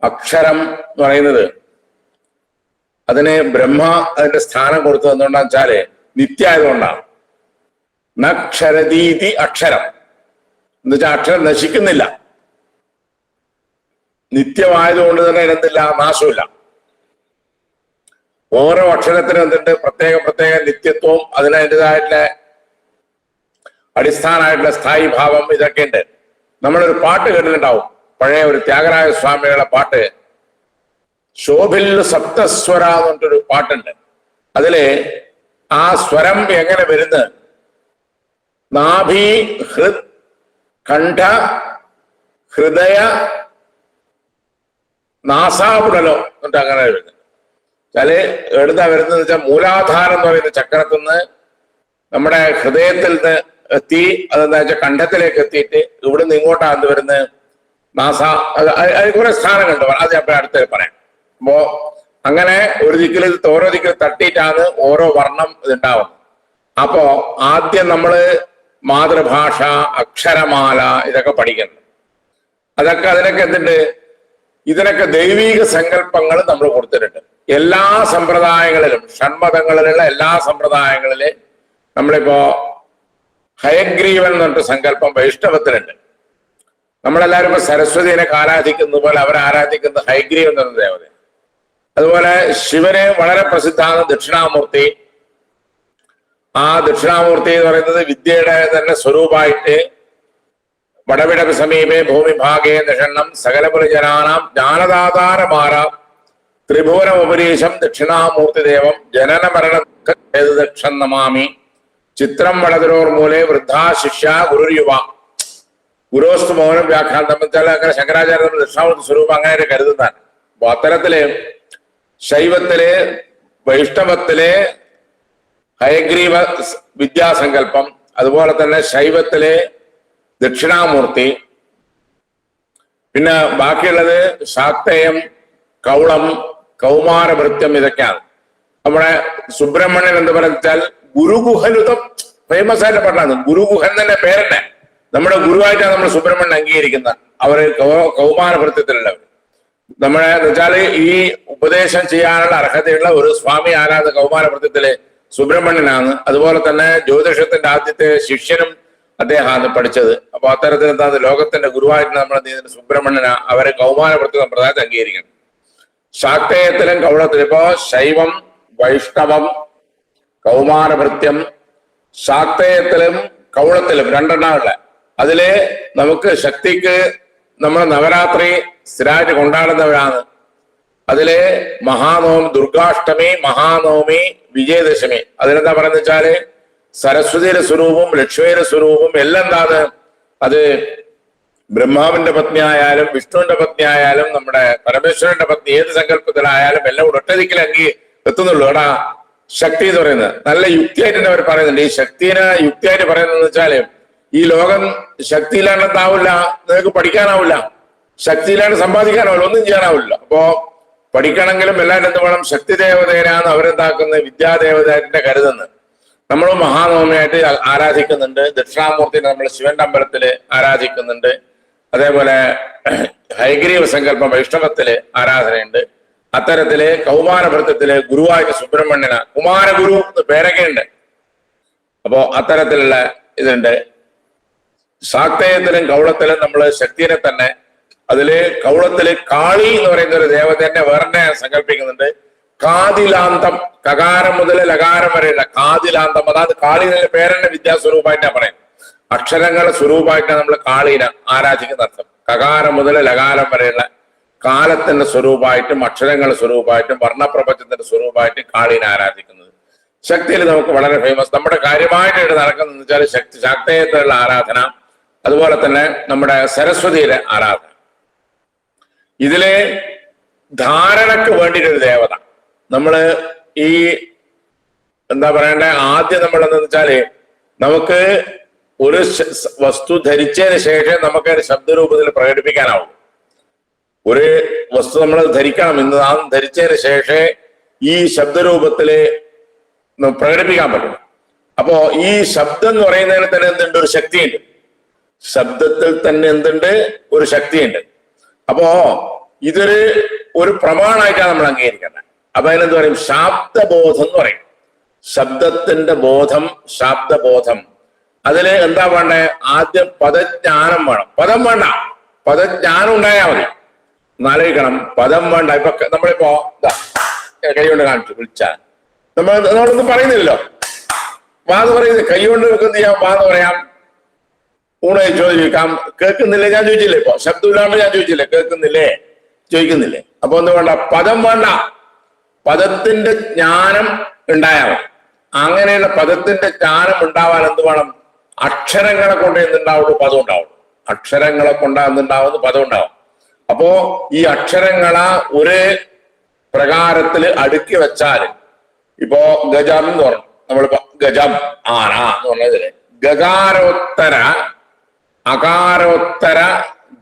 അക്ഷരം എന്ന് പറയുന്നത് അതിന് ബ്രഹ്മ അതിന്റെ സ്ഥാനം കൊടുത്തത് എന്തുകൊണ്ടാന്ന് വെച്ചാല് നിത്യായതുകൊണ്ടാണ്. നക്ഷരതീതി അക്ഷരം എന്ന് വെച്ചാൽ അക്ഷരം നശിക്കുന്നില്ല, നിത്യമായതുകൊണ്ട് തന്നെ എന്തില്ല, നാശമില്ല. ഓരോ അക്ഷരത്തിനും എന്തുണ്ട്, പ്രത്യേക പ്രത്യേക നിത്യത്വവും അതിനതിൻ്റെതായിട്ടുള്ള അടിസ്ഥാനമായിട്ടുള്ള സ്ഥായി ഭാവം ഇതൊക്കെ ഉണ്ട്. നമ്മളൊരു പാട്ട് കേട്ടിട്ടുണ്ടാവും, പഴയ ഒരു ത്യാഗരാജ സ്വാമികളുടെ പാട്ട്, ശോഭിൽ സപ്തസ്വര എന്ന് പറഞ്ഞിട്ടൊരു പാട്ടുണ്ട്. അതില് ആ സ്വരം എങ്ങനെ വരുന്നത്, നാഭി ഹൃത് കണ്ഠ ഹൃദയ നാസാപുടലോ എന്നിട്ട് അങ്ങനെ വരുന്നത്. വെച്ചാല് എഴുതാ വരുന്നത് വെച്ചാൽ മൂലാധാരം എന്ന് പറയുന്ന ചക്രത്തിൽ നിന്ന് നമ്മുടെ ഹൃദയത്തിൽ നിന്ന് എത്തി, അതെന്താ വെച്ചാൽ കണ്ഠത്തിലേക്ക് എത്തിയിട്ട് ഇവിടുന്ന് ഇങ്ങോട്ടാണ് വരുന്നത് നാസ. അത് കുറെ സ്ഥാനങ്ങളുണ്ട്, അത് ഞാൻ അടുത്ത് പറയാം. അപ്പോ അങ്ങനെ ഒരു ദിക്കിൽ ഓരോ ദിക്കിൽ തട്ടിയിട്ടാണ് ഓരോ വർണ്ണം ഇതുണ്ടാവുന്നത്. അപ്പോ ആദ്യം നമ്മള് മാതൃഭാഷ, അക്ഷരമാല ഇതൊക്കെ പഠിക്കണം. അതിനൊക്കെ എന്തുണ്ട്, ഇതിനൊക്കെ ദൈവീക സങ്കല്പങ്ങൾ നമ്മൾ കൊടുത്തിട്ടുണ്ട്. എല്ലാ സമ്പ്രദായങ്ങളിലും, ഷൺമതങ്ങളിലുള്ള എല്ലാ സമ്പ്രദായങ്ങളിലും നമ്മളിപ്പോ ഹയഗ്രീവൻ എന്ന് പറഞ്ഞിട്ട് സങ്കല്പം വൈഷ്ണവത്തിലുണ്ട്. നമ്മളെല്ലാവരും ഇപ്പൊ സരസ്വതിനെ ആരാധിക്കുന്ന പോലെ അവർ ആരാധിക്കുന്ന ഹയഗ്രീവൻ എന്ന് പറഞ്ഞ ദേവത. അതുപോലെ ശിവന് വളരെ പ്രസിദ്ധമാണ് ദക്ഷിണാമൂർത്തി. ആ ദക്ഷിണാമൂർത്തി എന്ന് പറയുന്നത് വിദ്യയുടെ തന്നെ സ്വരൂപമായിട്ട് വടവിട സമീപേ ഭൂമിഭാഗേ നിഷണ്ണം സകലപുരജനാനാം ജ്ഞാനദാതാരമാര ത്രിഭുവനോപരീശം ദക്ഷിണാമൂർത്തി ദേവം ജനന മരണ ദക്ഷം നമാമി ചിത്രം വടതിരോർമൂലെ വൃദ്ധാ ശിഷ്യ ഗുരുയുവ ഗുരുസ്തു മൗനം വ്യാഖ്യാനം വെച്ചാൽ അങ്ങനെ ശങ്കരാചാര്യ ദക്ഷിണാമൂർത്തി സ്വരൂപം അങ്ങനെ കരുതുന്നതാണ്. അപ്പൊ അത്തരത്തില് ശൈവത്തിലെ വൈഷ്ണവത്തിലെ ഹയഗ്രീവ വിദ്യാസങ്കല്പം, അതുപോലെ തന്നെ ശൈവത്തിലെ ദക്ഷിണാമൂർത്തി, പിന്നെ ബാക്കിയുള്ളത് ശാക്തേയം, കൗളം, കൗമാരഭൃത്യം ഇതൊക്കെയാണ്. നമ്മുടെ സുബ്രഹ്മണ്യൻ എന്ന് പറഞ്ഞാൽ ഗുരുഗുഹനുതം ഫേമസ് ആയിട്ട് പറഞ്ഞത്. ഗുരുഗുഹൻ തന്നെ പേരെന്നെ നമ്മുടെ ഗുരുവായിട്ടാണ് നമ്മൾ സുബ്രഹ്മണ്യൻ അംഗീകരിക്കുന്നത്. അവര് കൗമാരഭൃത്യത്തിലുള്ളവർ നമ്മളെ വെച്ചാല് ഈ ഉപദേശം ചെയ്യാനുള്ള അർഹതയുള്ള ഒരു സ്വാമി ആരാധന കൗമാരഭൃത്യത്തിലെ സുബ്രഹ്മണ്യനാണ്. അതുപോലെ തന്നെ ജ്യോതിഷത്തിന്റെ ആദ്യത്തെ ശിഷ്യനും അദ്ദേഹമാണ് പഠിച്ചത്. അപ്പൊ അത്തരത്തിൽ എന്താ ലോകത്തിന്റെ ഗുരുവായിട്ട് നമ്മൾ സുബ്രഹ്മണ്യന അവരെ കൗമാരഭൃത്യ സമ്പ്രദായത്തെ അംഗീകരിക്കണം. ശാക്തേയത്തിലും കൗളത്തിലും ഇപ്പോ ശൈവം, വൈഷ്ണവം, കൗമാരഭൃത്യം, ശാക്തേയത്തിലും കൗളത്തിലും രണ്ടെണ്ണമുള്ള അതില് നമുക്ക് ശക്തിക്ക് നമ്മൾ നവരാത്രി സ്ഥിരമായിട്ട് കൊണ്ടാടുന്നവരാണ്. അതിലെ മഹാനവമി, ദുർഗാഷ്ടമി, മഹാനവമി, വിജയദശമി. അതിനെന്താ പറയുന്നത് വെച്ചാല് സരസ്വതിയുടെ സ്വരൂപവും ലക്ഷ്മിയുടെ സ്വരൂപവും എല്ലാം എന്താണ്, അത് ബ്രഹ്മാവിന്റെ പത്നി ആയാലും വിഷ്ണുവിന്റെ പത്നി ആയാലും നമ്മുടെ പരമേശ്വരന്റെ പത്നി ഏത് സങ്കല്പത്തിലായാലും എല്ലാം കൂടെ ഒറ്റതിക്കൽ എത്തുന്നുള്ളൂ. എടാ ശക്തി എന്ന് പറയുന്നത് നല്ല യുക്തിയായിട്ട് അവർ പറയുന്നുണ്ട്. ഈ ശക്തിനെ യുക്തിയായിട്ട് പറയുന്നത് വെച്ചാല് ഈ ലോകം ശക്തിയില്ലാണ്ടാവില്ല, നിങ്ങൾക്ക് പഠിക്കാനാവില്ല, ശക്തിയില്ലാണ്ട് സമ്പാദിക്കാനാവില്ല, ഒന്നും ചെയ്യാനാവില്ല. അപ്പോ പഠിക്കണമെങ്കിലും എല്ലാവരും എന്ത് വേണം, ശക്തി ദേവതേനാണ് അവരെന്താക്കുന്നത്, വിദ്യാദേവതയുടെ കരുതുന്നത്. നമ്മൾ മഹാനവമിയായിട്ട് ആരാധിക്കുന്നുണ്ട്. ദക്ഷിണാമൂർത്തിനെ നമ്മൾ ശിവന്റെ അമ്പലത്തില് ആരാധിക്കുന്നുണ്ട്. അതേപോലെ ഹൈഗ്രീവ സങ്കല്പം വൈഷ്ണവത്തില് ആരാധനയുണ്ട്. അത്തരത്തില് കൗമാരഭൃത്യത്തില് ഗുരുവായൂർ സുബ്രഹ്മണ്യന കുമാരഗുരു എന്ന് പേരൊക്കെ ഉണ്ട്. അപ്പോ അത്തരത്തിലുള്ള ഇതുണ്ട്. ശാക്തേയത്തിലും കൗളത്തിലും നമ്മൾ ശക്തിനെ തന്നെ, അതില് കൗളത്തില് കാളി എന്ന് പറയുന്ന ഒരു ദേവതന്നെ വേറെ സങ്കല്പിക്കുന്നുണ്ട്. കാതിലാന്തം, കകാരം മുതൽ ലകാരം വരെയുള്ള കാതിലാന്തം, അതായത് കാളിയുടെ പേരന്റെ വിദ്യാസ്വരൂപമായിട്ടാണ് പറയുന്നത്. അക്ഷരങ്ങളുടെ സ്വരൂപമായിട്ടാണ് നമ്മൾ കാളീനെ ആരാധിക്കുന്ന അർത്ഥം. കകാരം മുതൽ ലകാരം വരെയുള്ള കാലത്തിന്റെ സ്വരൂപമായിട്ടും അക്ഷരങ്ങളുടെ സ്വരൂപമായിട്ടും വർണ്ണപ്രപഞ്ചത്തിന്റെ സ്വരൂപമായിട്ടും കാളീനെ ആരാധിക്കുന്നത്. ശക്തിയിൽ നമുക്ക് വളരെ ഫേമസ് നമ്മുടെ കാര്യമായിട്ട് നടക്കുന്നതെന്ന് വെച്ചാൽ ശാക്തേയത്തിലുള്ള ആരാധന, അതുപോലെ തന്നെ നമ്മുടെ സരസ്വതിയിലെ ആരാധന. ഇതിലെ ധാരണക്ക് വേണ്ടിയിട്ടൊരു ദേവത നമ്മള് ഈ എന്താ പറയണ്ടേ, ആദ്യം നമ്മൾ എന്താന്ന് വെച്ചാല് നമുക്ക് ഒരു വസ്തു ധരിച്ചതിന് ശേഷം നമുക്ക് ശബ്ദരൂപത്തിൽ പ്രകടിപ്പിക്കാനാവും. ഒരു വസ്തു നമ്മൾ ധരിക്കണം, ഇന്ന് നാം ധരിച്ചതിന് ശേഷമേ ഈ ശബ്ദരൂപത്തില് പ്രകടിപ്പിക്കാൻ പറ്റും. അപ്പോ ഈ ശബ്ദം എന്ന് പറയുന്നതിന് തന്നെ എന്തുണ്ട്, ഒരു ശക്തിയുണ്ട്. ശബ്ദത്തിൽ തന്നെ എന്തുണ്ട്, ഒരു ശക്തിയുണ്ട്. അപ്പോ ഇതൊരു ഒരു പ്രമാണമായിട്ടാണ് നമ്മൾ അംഗീകരിക്കുന്നത്. അപ്പൊ അതിനെന്ത് പറയും? ശാബ്ദബോധം എന്ന് പറയും. ശബ്ദത്തിന്റെ ബോധം, ശാബ്ദബോധം. അതില് എന്താ വേണ്ടേ? ആദ്യം പദജ്ഞാനം വേണം. പദം വേണ്ട, പദജ്ഞാനം ഉണ്ടായാൽ മതി. എന്നാലോചിക്കണം, പദം വേണ്ട. ഇപ്പൊ നമ്മളിപ്പോ കൈ കൊണ്ട് കാണിച്ചു വിളിച്ചാൽ നമ്മളൊന്നും പറയുന്നില്ലല്ലോ. വാന്ന് പറയുന്നത് കൈ കൊണ്ട് എന്ത് ചെയ്യാം? വാന്ന് പറയാം. ഊണ് ചോദിക്കാം, കേൾക്കുന്നില്ലേ? ഞാൻ ചോദിച്ചില്ലേ? ഇപ്പൊ ശബ്ദമില്ലാണ്ട് ഞാൻ ചോദിച്ചില്ലേ? കേൾക്കുന്നില്ലേ? ചോദിക്കുന്നില്ലേ? അപ്പൊ ഒന്നും വേണ്ട, പദം വേണ്ട. പദത്തിന്റെ ജ്ഞാനം ഉണ്ടായാൽ മതി. അങ്ങനെയുള്ള പദത്തിന്റെ ജ്ഞാനം ഉണ്ടാവാൻ എന്ത് വേണം? അക്ഷരങ്ങളെ കൊണ്ട് എന്തുണ്ടാവുള്ളൂ? പദം ഉണ്ടാവുള്ളൂ. അക്ഷരങ്ങളെ കൊണ്ട് എന്തുണ്ടാവുന്നു? പദം ഉണ്ടാവും. അപ്പോ ഈ അക്ഷരങ്ങളെ ഒരു പ്രകാരത്തില് അടുക്കി വെച്ചാൽ, ഇപ്പോ ഗജം എന്ന് പറഞ്ഞു, നമ്മളിപ്പോ ഗജം ആന എന്ന് പറഞ്ഞതില് ഗകാരോത്തര അകാരോത്തര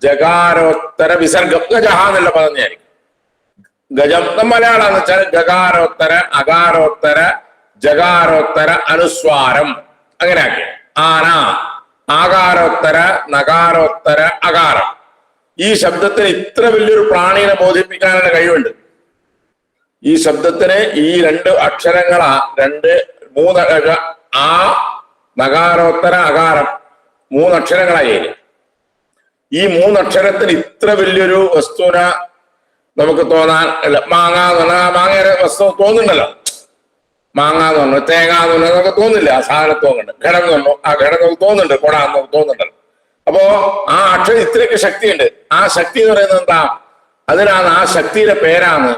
ജകാരോത്തര വിസർഗം ഗജഹ എന്നുള്ള പദം തന്നെയായിരിക്കും. ഗജം മലയാളം എന്ന് വെച്ചാൽ ഗകാരോത്തര അകാരോത്തര ജകാരോത്തര അനുസ്വാരം അങ്ങനെ ആക്കി. ആന ആകാരോത്തര നകാരോത്തര അകാരം. ഈ ശബ്ദത്തിന് ഇത്ര വലിയൊരു പ്രാണിനെ ബോധിപ്പിക്കാനുള്ള കഴിവുണ്ട്. ഈ ശബ്ദത്തിന് ഈ രണ്ട് അക്ഷരങ്ങളാ, മൂന്ന് ആ നകാരോത്തര അകാരം മൂന്നക്ഷരങ്ങളായി. ഈ മൂന്നക്ഷരത്തിന് ഇത്ര വലിയൊരു വസ്തുന നമുക്ക് തോന്നാൻ മാങ്ങ എന്ന് പറഞ്ഞാൽ മാങ്ങയുടെ വസ്തു തോന്നുന്നുണ്ടല്ലോ. മാങ്ങ എന്ന് പറഞ്ഞു, തേങ്ങ എന്ന് പറഞ്ഞാൽ നമുക്ക് തോന്നില്ല. ആ സാധനം തോന്നുന്നുണ്ട്. ഘടം എന്ന് പറഞ്ഞു, ആ ഘടം നമുക്ക് തോന്നുന്നുണ്ട്. കൊട എന്ന് തോന്നുന്നുണ്ടല്ലോ. അപ്പോ ആ അക്ഷരം ഇത്രയൊക്കെ ശക്തിയുണ്ട്. ആ ശക്തി എന്ന് പറയുന്നത് എന്താ? അതിനാണ്, ആ ശക്തിയുടെ പേരാണ്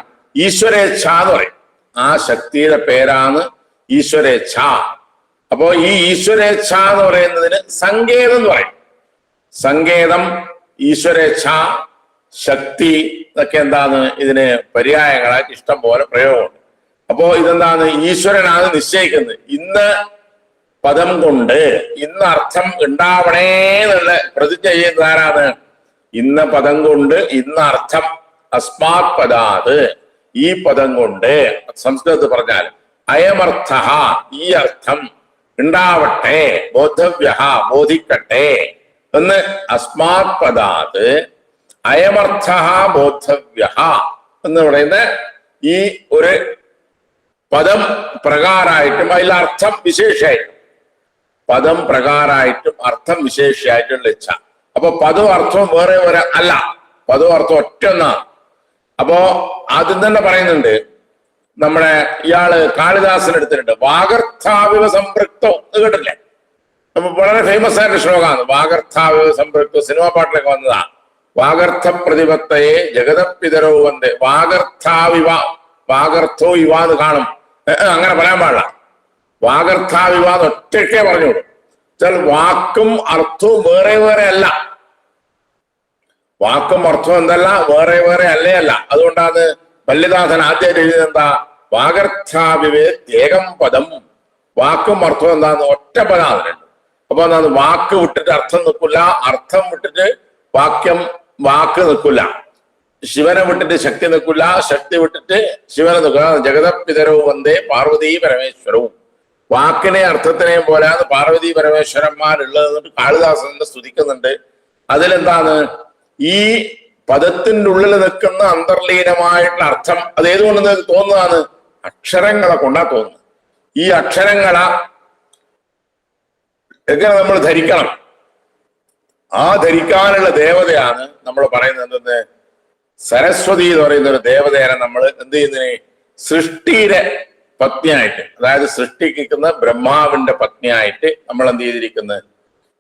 ഈശ്വരേച്ഛ എന്ന് പറയും. ആ ശക്തിയുടെ പേരാണ് ഈശ്വരേച്ഛ. അപ്പോ ഈ ഈശ്വരേച്ഛ എന്ന് പറയുന്നതിന് സങ്കേതം എന്ന് പറയും. സങ്കേതം, ഈശ്വരേച്ഛ, ശക്തി ഇതൊക്കെ എന്താണ്? ഇതിന് പര്യായങ്ങളായിട്ട് ഇഷ്ടം പോലെ പ്രയോഗമുണ്ട്. അപ്പോ ഇതെന്താണ്? ഈശ്വരനാണ് നിശ്ചയിക്കുന്നത്. ഇന്ന് പദം കൊണ്ട് ഇന്ന് അർത്ഥം ഉണ്ടാവണേ എന്നുള്ള പ്രതിജ്ഞ ചെയ്യുന്നത് ആരാണ്? ഇന്ന പദം കൊണ്ട് ഇന്ന അർത്ഥം, അസ്മാത് പദാത്, ഈ പദം കൊണ്ട്, സംസ്കൃതത്തിൽ പറഞ്ഞാൽ അയമർത്ഥ, ഈ അർത്ഥം ഉണ്ടാവട്ടെ, ബോധവ്യ, ബോധിക്കട്ടെ എന്ന്. അസ്മാത് പദാത് അയമർത്ഥ ബോധവ്യ എന്ന് പറയുന്ന ഈ ഒരു പദം പ്രകാരമായിട്ടും അതിൽ അർത്ഥം വിശേഷമായിട്ടും, പദം പ്രകാരമായിട്ടും അർത്ഥം വിശേഷമായിട്ടും ലക്ഷ. അപ്പൊ പദവും അർത്ഥവും വേറെ വേറെ അല്ല, പദവും അർത്ഥം ഒറ്റ ഒന്നാണ്. അപ്പോ ആദ്യം തന്നെ പറയുന്നുണ്ട്, നമ്മുടെ ഇയാള് കാളിദാസൻ എടുത്തിട്ടുണ്ട്, വാഗർത്ഥാവിവ സംപൃക്തോ എന്ന് കേട്ടില്ലേ? അപ്പൊ വളരെ ഫേമസ് ആയിട്ട് ശ്ലോകമാണ് വാഗർത്ഥാവിവ സംപൃക്തോ. സിനിമാ പാട്ടിലൊക്കെ വന്നതാണ്. വാഗർത്ഥ പ്രതിപത്തയെ ജഗതപിതരോ വന്ദേ. വാഗർത്ഥാവിവ, വാഗർത്ഥോ ഇവ എന്ന് കാണും. അങ്ങനെ പറയാൻ പാടില്ല. വാഗർത്ഥാവിവ എന്ന് ഒറ്റയ്ക്കേ പറഞ്ഞോളൂ. വെച്ചാൽ വാക്കും അർത്ഥവും വേറെ വേറെ അല്ല. വാക്കും അർത്ഥവും എന്തല്ല? വേറെ വേറെ അല്ലേ അല്ല. അതുകൊണ്ടാണ് വല്യദാസൻ ആദ്യമായിട്ട് എഴുതിയത് എന്താ? വാഗർത്ഥാവിവേ ഏകം പദം. വാക്കും അർത്ഥവും എന്താന്ന്? ഒറ്റ പദം അതിനുണ്ട്. അപ്പൊ എന്താണ്? വാക്ക് വിട്ടിട്ട് അർത്ഥം നിൽക്കില്ല, അർത്ഥം വിട്ടിട്ട് വാക്ക് നിൽക്കില്ല. ശിവനെ വിട്ടിട്ട് ശക്തി നിൽക്കില്ല, ശക്തി വിട്ടിട്ട് ശിവനെ നിൽക്കുക. ജഗതപിതരവും വന്ദേ പാർവതീ പരമേശ്വരവും. വാക്കിനെ അർത്ഥത്തിനെയും പോലാന്ന് പാർവതീ പരമേശ്വരന്മാരുള്ളത് കാളിദാസനെ സ്തുതിക്കുന്നുണ്ട്. അതിലെന്താണ്? ഈ പദത്തിന്റെ ഉള്ളിൽ നിൽക്കുന്ന അന്തർലീനമായിട്ടുള്ള അർത്ഥം അത് ഏതുകൊണ്ടെന്ന് തോന്നുന്നതാണ്? അക്ഷരങ്ങളെ കൊണ്ടാ തോന്നുന്നത്. ഈ അക്ഷരങ്ങളെ എങ്ങനെ നമ്മൾ ധരിക്കണം? ആ ധരിക്കാനുള്ള ദേവതയാണ് നമ്മൾ പറയുന്നത് എന്തെന്ന്? സരസ്വതി എന്ന് പറയുന്ന ഒരു ദേവതയാണ് നമ്മൾ എന്ത് ചെയ്യുന്നതിന്? സൃഷ്ടിയുടെ പത്നിയായിട്ട്, അതായത് സൃഷ്ടിക്കുന്ന ബ്രഹ്മാവിന്റെ പത്നിയായിട്ട് നമ്മൾ എന്ത് ചെയ്തിരിക്കുന്നത്?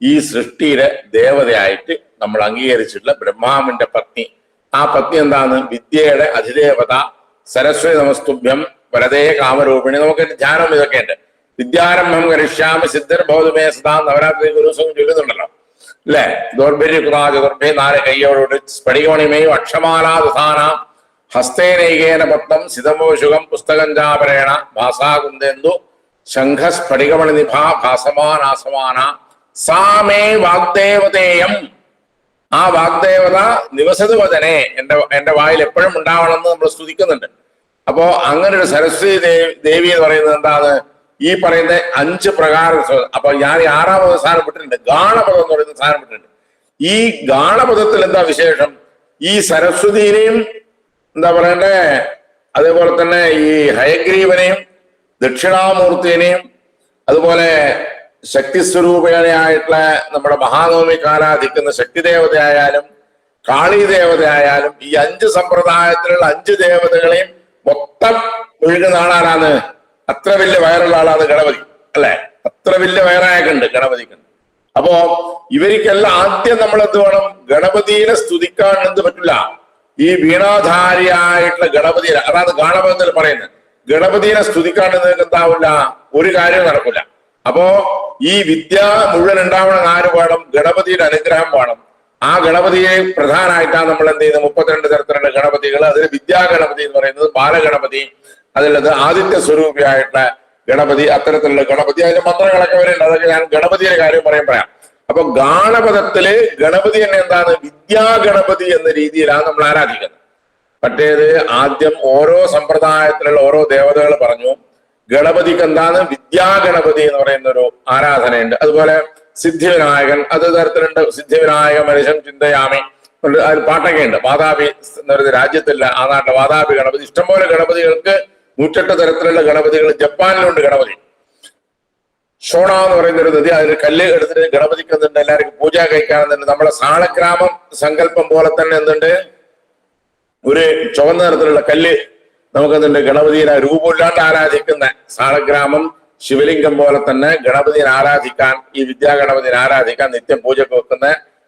ഈ സൃഷ്ടിയുടെ ദേവതയായിട്ട് നമ്മൾ അംഗീകരിച്ചിട്ടുള്ള ബ്രഹ്മാവിന്റെ പത്നി. ആ പത്നി എന്താണ്? വിദ്യയുടെ അധിദേവത സരസ്വതി നമസ്തുഭ്യം വരദേ കാമരൂപിണി. നമുക്ക് ധ്യാനം ഇതൊക്കെ ഉണ്ട്. വിദ്യാരംഭം കരിഷ്യാമി സിദ്ധർ ഭൗതമേ സദാ നവരാത്രി ഒരു ദിവസം ചൊല്ലുന്നുണ്ടല്ലോ അല്ലെ? ദൗർഭ്യകുറാചതുർഭ്യ 4 കയ്യോട് സ്ഫടികമണിമയും അക്ഷമാലാദാന ഹസ്തേനൈകേന പത്നം സിതമോഷുകം പുസ്തകഞ്ചാപരേണ ഭാസാകുന്ദേന്ദു ശംഖസ്ഫടികമണി നിഭാ ഭാസമാനാസമാന സാമേ വാഗ്ദേവതേയം. ആ വാഗ്ദേവത നിവസത് വചനെ, എന്റെ വായിൽ എപ്പോഴും ഉണ്ടാവണം എന്ന് നമ്മൾ സ്തുതിക്കുന്നുണ്ട്. അപ്പോ അങ്ങനെ ഒരു സരസ്വതി ദേവി എന്ന് പറയുന്നത് എന്താണ്? ഈ പറയുന്ന 5 പ്രകാരം. അപ്പൊ ഞാൻ 6ാമത് സാധനം വിട്ടിട്ടുണ്ട്, ഗാണപദം എന്ന് പറയുന്ന സാധനം വിട്ടിട്ടുണ്ട്. ഈ ഗാണപദത്തിൽ എന്താ വിശേഷം? ഈ സരസ്വതിനെയും എന്താ പറയണ്ടേ, അതേപോലെ തന്നെ ഈ ഹയഗ്രീവനെയും ദക്ഷിണാമൂർത്തിനെയും അതുപോലെ ശക്തിസ്വരൂപയായിട്ടുള്ള നമ്മുടെ മഹാനവമിക്ക് ആരാധിക്കുന്ന ശക്തി ദേവതയായാലും കാളി ദേവതയായാലും ഈ 5 സമ്പ്രദായത്തിലുള്ള 5 ദേവതകളെയും മൊത്തം ഒഴുകുന്ന ആളാണ്. അത്ര വലിയ വയറുള്ള ആളാണ് ഗണപതി, അല്ലെ? അത്ര വലിയ വയറായൊക്കെയുണ്ട് ഗണപതിക്ക്. അപ്പോ ഇവർക്കെല്ലാം ആദ്യം നമ്മൾ എന്ത് വേണം? ഗണപതിയെ സ്തുതിക്കാൻ എന്ത് പറ്റില്ല, ഈ വീണാധാരിയായിട്ടുള്ള ഗണപതി, അതാണ് ഗാണപത്തിൽ പറയുന്നത്. ഗണപതിയെ സ്തുതിക്കാൻ നിങ്ങൾക്ക് എന്താവില്ല, ഒരു കാര്യം നടക്കില്ല. അപ്പോ ഈ വിദ്യ മുഴുവൻ ഉണ്ടാവണം ആര് വേണം? ഗണപതിയുടെ അനുഗ്രഹം വേണം. ആ ഗണപതിയെ പ്രധാനമായിട്ടാണ് നമ്മൾ എന്ത് ചെയ്യുന്നത്? 32 തരത്തിലുള്ള ഗണപതികൾ. അതിൽ വിദ്യാഗണപതി എന്ന് പറയുന്നത് ബാലഗണപതി, അതിലുള്ളത് ആദിത്യ സ്വരൂപിയായിട്ടുള്ള ഗണപതി, അത്തരത്തിലുള്ള ഗണപതി. അതിന്റെ മന്ത്രങ്ങളൊക്കെ വരുന്നുണ്ട്. അതൊക്കെ ഞാൻ ഗണപതിയുടെ കാര്യം പറയാം. അപ്പൊ ഗാണപദത്തില് ഗണപതി തന്നെ എന്താണ്? വിദ്യാഗണപതി എന്ന രീതിയിലാണ് നമ്മൾ ആരാധിക്കുന്നത്. മറ്റേത് ആദ്യം ഓരോ സമ്പ്രദായത്തിലുള്ള ഓരോ ദേവതകൾ പറഞ്ഞു. ഗണപതിക്ക് എന്താണ്? വിദ്യാഗണപതി എന്ന് പറയുന്ന ഒരു ആരാധനയുണ്ട്. അതുപോലെ സിദ്ധിവിനായകൻ, അത് തരത്തിലുണ്ട്. സിദ്ധിവിനായക മനുഷ്യൻ ചിന്തയാമി, അതിൽ പാട്ടൊക്കെ ഉണ്ട്. വാതാപി എന്ന് പറയുന്ന രാജ്യത്തില്ല, ആ നാട്ടിലെ വാതാപി ഗണപതി. ഇഷ്ടംപോലെ ഗണപതികൾക്ക് 108 തരത്തിലുള്ള ഗണപതികൾ ജപ്പാനിലുണ്ട്. ഗണപതി ഷോണ എന്ന് പറയുന്ന ഒരു നദി, അതിൽ കല്ല് എടുത്തിട്ട് ഗണപതിക്ക് എന്തുണ്ട്? എല്ലാവർക്കും പൂജ കഴിക്കാണെന്നുണ്ട്. നമ്മളെ സാളഗ്രാമം സങ്കല്പം പോലെ തന്നെ എന്തുണ്ട്? ഒരു ചുവന്ന നിറത്തിലുള്ള കല്ല് നമുക്കെന്തുണ്ട്? ഗണപതിയെ രൂപമില്ലാണ്ട് ആരാധിക്കുന്ന സാളഗ്രാമം ശിവലിംഗം പോലെ തന്നെ ഗണപതിയെ ആരാധിക്കാൻ, ഈ വിദ്യാഗണപതിയെ ആരാധിക്കാൻ നിത്യം പൂജക്ക് വെക്കുന്ന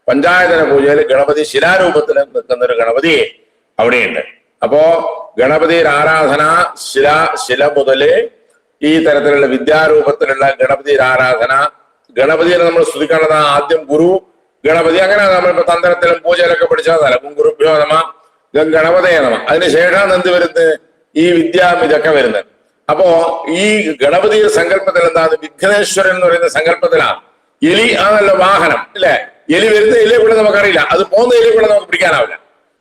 പഞ്ചായതന പൂജയിൽ ഗണപതി ശിലാരൂപത്തിൽ നിൽക്കുന്ന ഒരു ഗണപതി അവിടെയുണ്ട്. അപ്പോ ഗണപതിയുടെ ആരാധന ശില മുതല് ഈ തരത്തിലുള്ള വിദ്യാരൂപത്തിലുള്ള ഗണപതിയുടെ ആരാധന. ഗണപതിയെ നമ്മൾ സ്തുതിക്കേണ്ടത് ആദ്യം ഗുരു ഗണപതി, അങ്ങനെ നമ്മളിപ്പോ തന്ത്രത്തിലും പൂജയിലൊക്കെ പഠിച്ചതല്ല. ഗുരുഭ്യോ നമ, ഗണപതയെ നമ. അതിനുശേഷം എന്ത് വരുന്നത്? ഈ ഇതൊക്കെ വരുന്നത്. അപ്പോ ഈ ഗണപതിയുടെ സങ്കല്പത്തിൽ എന്താണ്? വിഘ്നേശ്വരൻ എന്ന് പറയുന്ന സങ്കല്പത്തിലാണ്. എലി ആണല്ലോ വാഹനം, ഇല്ലേ? എലി വരുന്ന എലിയെ കൂടെ നമുക്കറിയില്ല, അത് പോകുന്ന എലിയെ കൂടെ നമുക്ക് പിടിക്കാനാവില്ല.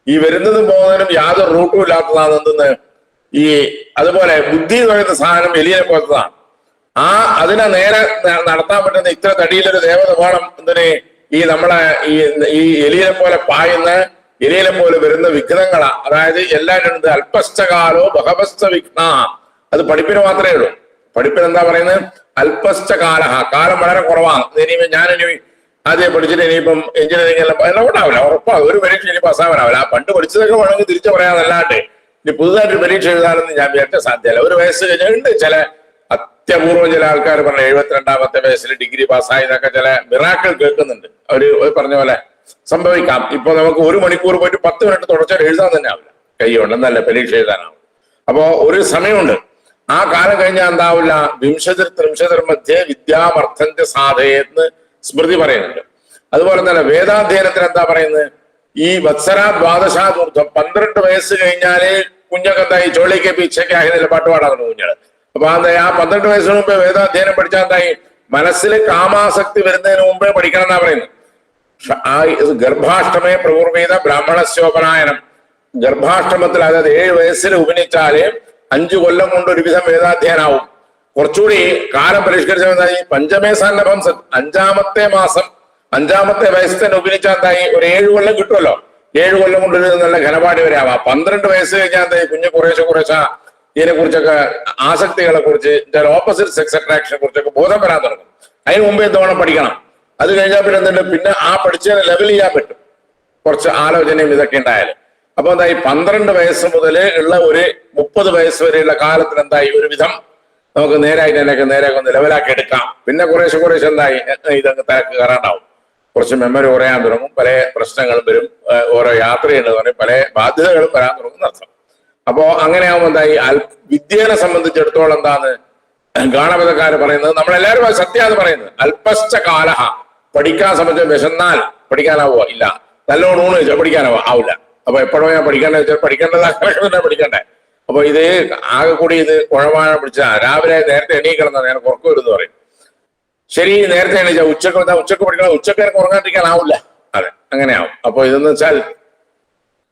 ഈ വരുന്നതും പോകുന്നതിനും യാതൊരു റൂട്ടും ഇല്ലാത്തതാണ് എന്തെന്ന് ഈ. അതുപോലെ ബുദ്ധി എന്ന് പറയുന്ന സാധനം എലിയെ പോലത്തതാണ്. അതിനെ നേരെ നടത്താൻ പറ്റുന്ന ഇത്ര തടിയിലൊരു ദേവത വേണം. എന്തിന്? ഈ നമ്മളെ ഈ എലിയെ പോലെ പായുന്ന, എലിയെ പോലെ വരുന്ന വിഘ്നങ്ങളാ. അതായത് എല്ലാവരും അല്പശ്ചകാലോ ബഹവസ്ഥ വിഘ്ന. അത് പഠിപ്പിന് മാത്രമേ ഉള്ളൂ. പഠിപ്പിന് എന്താ പറയുന്നത്? അല്പശ്ചകാല, കാലം വളരെ കുറവാണ്. ഞാനിനി ആദ്യം പഠിച്ചിട്ട് ഇനിയിപ്പം എഞ്ചിനീയറിംഗ് എല്ലാം ഉണ്ടാവില്ല, ഉറപ്പാണ്. ഒരു പരീക്ഷ ഇനി പാസ്സാവാനാവില്ല. ആ പണ്ട് പഠിച്ചതൊക്കെ വേണമെങ്കിൽ തിരിച്ചു പറയാനല്ലാണ്ട് ഇനി പുതുതായിട്ടൊരു പരീക്ഷ എഴുതാനൊന്നും ഞാൻ വിചാരിച്ച സാധ്യമല്ല. ഒരു വയസ്സ് കഴിഞ്ഞുണ്ട്. ചില അത്യപൂർവം ചില ആൾക്കാർ പറഞ്ഞ 72ാമത്തെ വയസ്സിൽ ഡിഗ്രി പാസ്സായി എന്നൊക്കെ ചില മിറാക്കിൾ കേൾക്കുന്നുണ്ട്. അവര് പറഞ്ഞ പോലെ സംഭവിക്കാം. ഇപ്പൊ നമുക്ക് 1 മണിക്കൂർ പോയിട്ട് 10 മിനിറ്റ് തുടർച്ചയായിട്ട് എഴുതാൻ തന്നെ ആവില്ല, കൈകൊണ്ടെന്നല്ല പരീക്ഷ എഴുതാനാവും. അപ്പോ ഒരു സമയമുണ്ട്. ആ കാലം കഴിഞ്ഞാൽ എന്താവില്ല? വിംശതിർ മധ്യേ വിദ്യാമർത്ഥന്റെ സാധയെന്ന് സ്മൃതി പറയുന്നുണ്ട്. അതുപോലെ തന്നെ വേദാധ്യയനത്തിന് എന്താ പറയുന്നത്? ഈ വത്സരാ ദ്വാദശാദൂർദ്ധം, 12 വയസ്സ് കഴിഞ്ഞാല് കുഞ്ഞൊക്കെ എന്തായി? ചോളിക്ക് പീച്ചയ്ക്ക് ആയിരുന്നില്ല പാട്ട് പാടാറുണ്ട് കുഞ്ഞുങ്ങള്. അപ്പൊ ആ 12 വയസ്സിന് മുമ്പേ വേദാധ്യയനം പഠിച്ചാൽ എന്തായി? മനസ്സിൽ കാമാസക്തി വരുന്നതിന് മുമ്പേ പഠിക്കണം എന്നാ പറയുന്നത്. ഗർഭാഷ്ടമേ പ്രപൂർവീത ബ്രാഹ്മണസ്യോപനായനം. ഗർഭാഷ്ടമത്തിൽ, അതായത് 7 വയസ്സിൽ ഉപനിച്ചാല് 5 കൊല്ലം കൊണ്ട് ഒരുവിധം വേദാധ്യയനാവും. കുറച്ചുകൂടി കാലം പരിഷ്കരിച്ചാൽ പഞ്ചമേ സന്നഭം, 5ാമത്തെ മാസം 5ാമത്തെ വയസ്സിൽ തന്നെ ഉപനിച്ചാൽ എന്തായി? ഒരു 7 കൊല്ലം കിട്ടുമല്ലോ. 7 കൊല്ലം കൊണ്ട് നല്ല ഘനപാടി വരെ ആവാം. 12 വയസ്സ് കഴിഞ്ഞാൽ എന്തായി? കുഞ്ഞ് കുറേശ്ശെ ഇതിനെ കുറിച്ചൊക്കെ, ആസക്തികളെ കുറിച്ച്, ഓപ്പോസിറ്റ് സെക്സ് അട്രാക്ഷനെ കുറിച്ചൊക്കെ ബോധം വരാൻ തുടങ്ങും. അതിന് മുമ്പേ എന്തോണം പഠിക്കണം. അത് കഴിഞ്ഞാൽ പിന്നെ എന്തുണ്ട്? പിന്നെ ആ പഠിച്ചതിനെ ലെവൽ ചെയ്യാൻ പറ്റും, കുറച്ച് ആലോചനയും ഇതൊക്കെ ഉണ്ടായാലും. അപ്പൊ എന്തായി? 12 വയസ്സ് മുതൽ ഉള്ള ഒരു 30 വയസ്സ് വരെയുള്ള കാലത്തിന് എന്തായി? ഒരുവിധം നമുക്ക് നേരെ ഒന്ന് ലെവലാക്കി എടുക്കാം. പിന്നെ കുറേശ്ശെ എന്തായി? ഇതൊക്കെ തിരക്ക് കയറാണ്ടാവും. കുറച്ച് മെമ്മറി കുറയാൻ തുടങ്ങും, പല പ്രശ്നങ്ങളും വരും, ഓരോ യാത്രയുണ്ടെന്ന് പറയും, പല ബാധ്യതകളും വരാൻ തുടങ്ങും അർത്ഥം. അപ്പോ അങ്ങനെയാവുമ്പോൾ എന്തായി? വിദ്യനെ സംബന്ധിച്ചിടത്തോളം എന്താണ് ഗാണപദക്കാര് പറയുന്നത്? നമ്മളെല്ലാവരും സത്യാന്ന് പറയുന്നത്. അല്പശ്ച കാലഹ, പഠിക്കാൻ സംബന്ധിച്ച് വിശന്നാൽ പഠിക്കാനാവോ? ഇല്ല. നല്ലോണം ഊണ് വെച്ചാൽ പഠിക്കാനാവോ? ആവില്ല. അപ്പൊ എപ്പോഴോ ഞാൻ പഠിക്കേണ്ടത് വെച്ചാൽ പഠിക്കേണ്ടത് പഠിക്കണ്ടേ. അപ്പൊ ഇത് ആകെ കൂടി ഇത് കുഴവാഴ പിടിച്ച രാവിലെ നേരത്തെ എണീക്കണം ഞാൻ കുറക്ക് വരുമെന്ന് പറയും. ശരി, നേരത്തെ എണീച്ചാൽ ഉച്ചക്ക് പഠിക്കണം, ഉച്ചക്ക് എനിക്ക് ഉറങ്ങാണ്ടിരിക്കാനാവില്ല. അതെ, അങ്ങനെയാവും. അപ്പൊ ഇതെന്ന് വെച്ചാൽ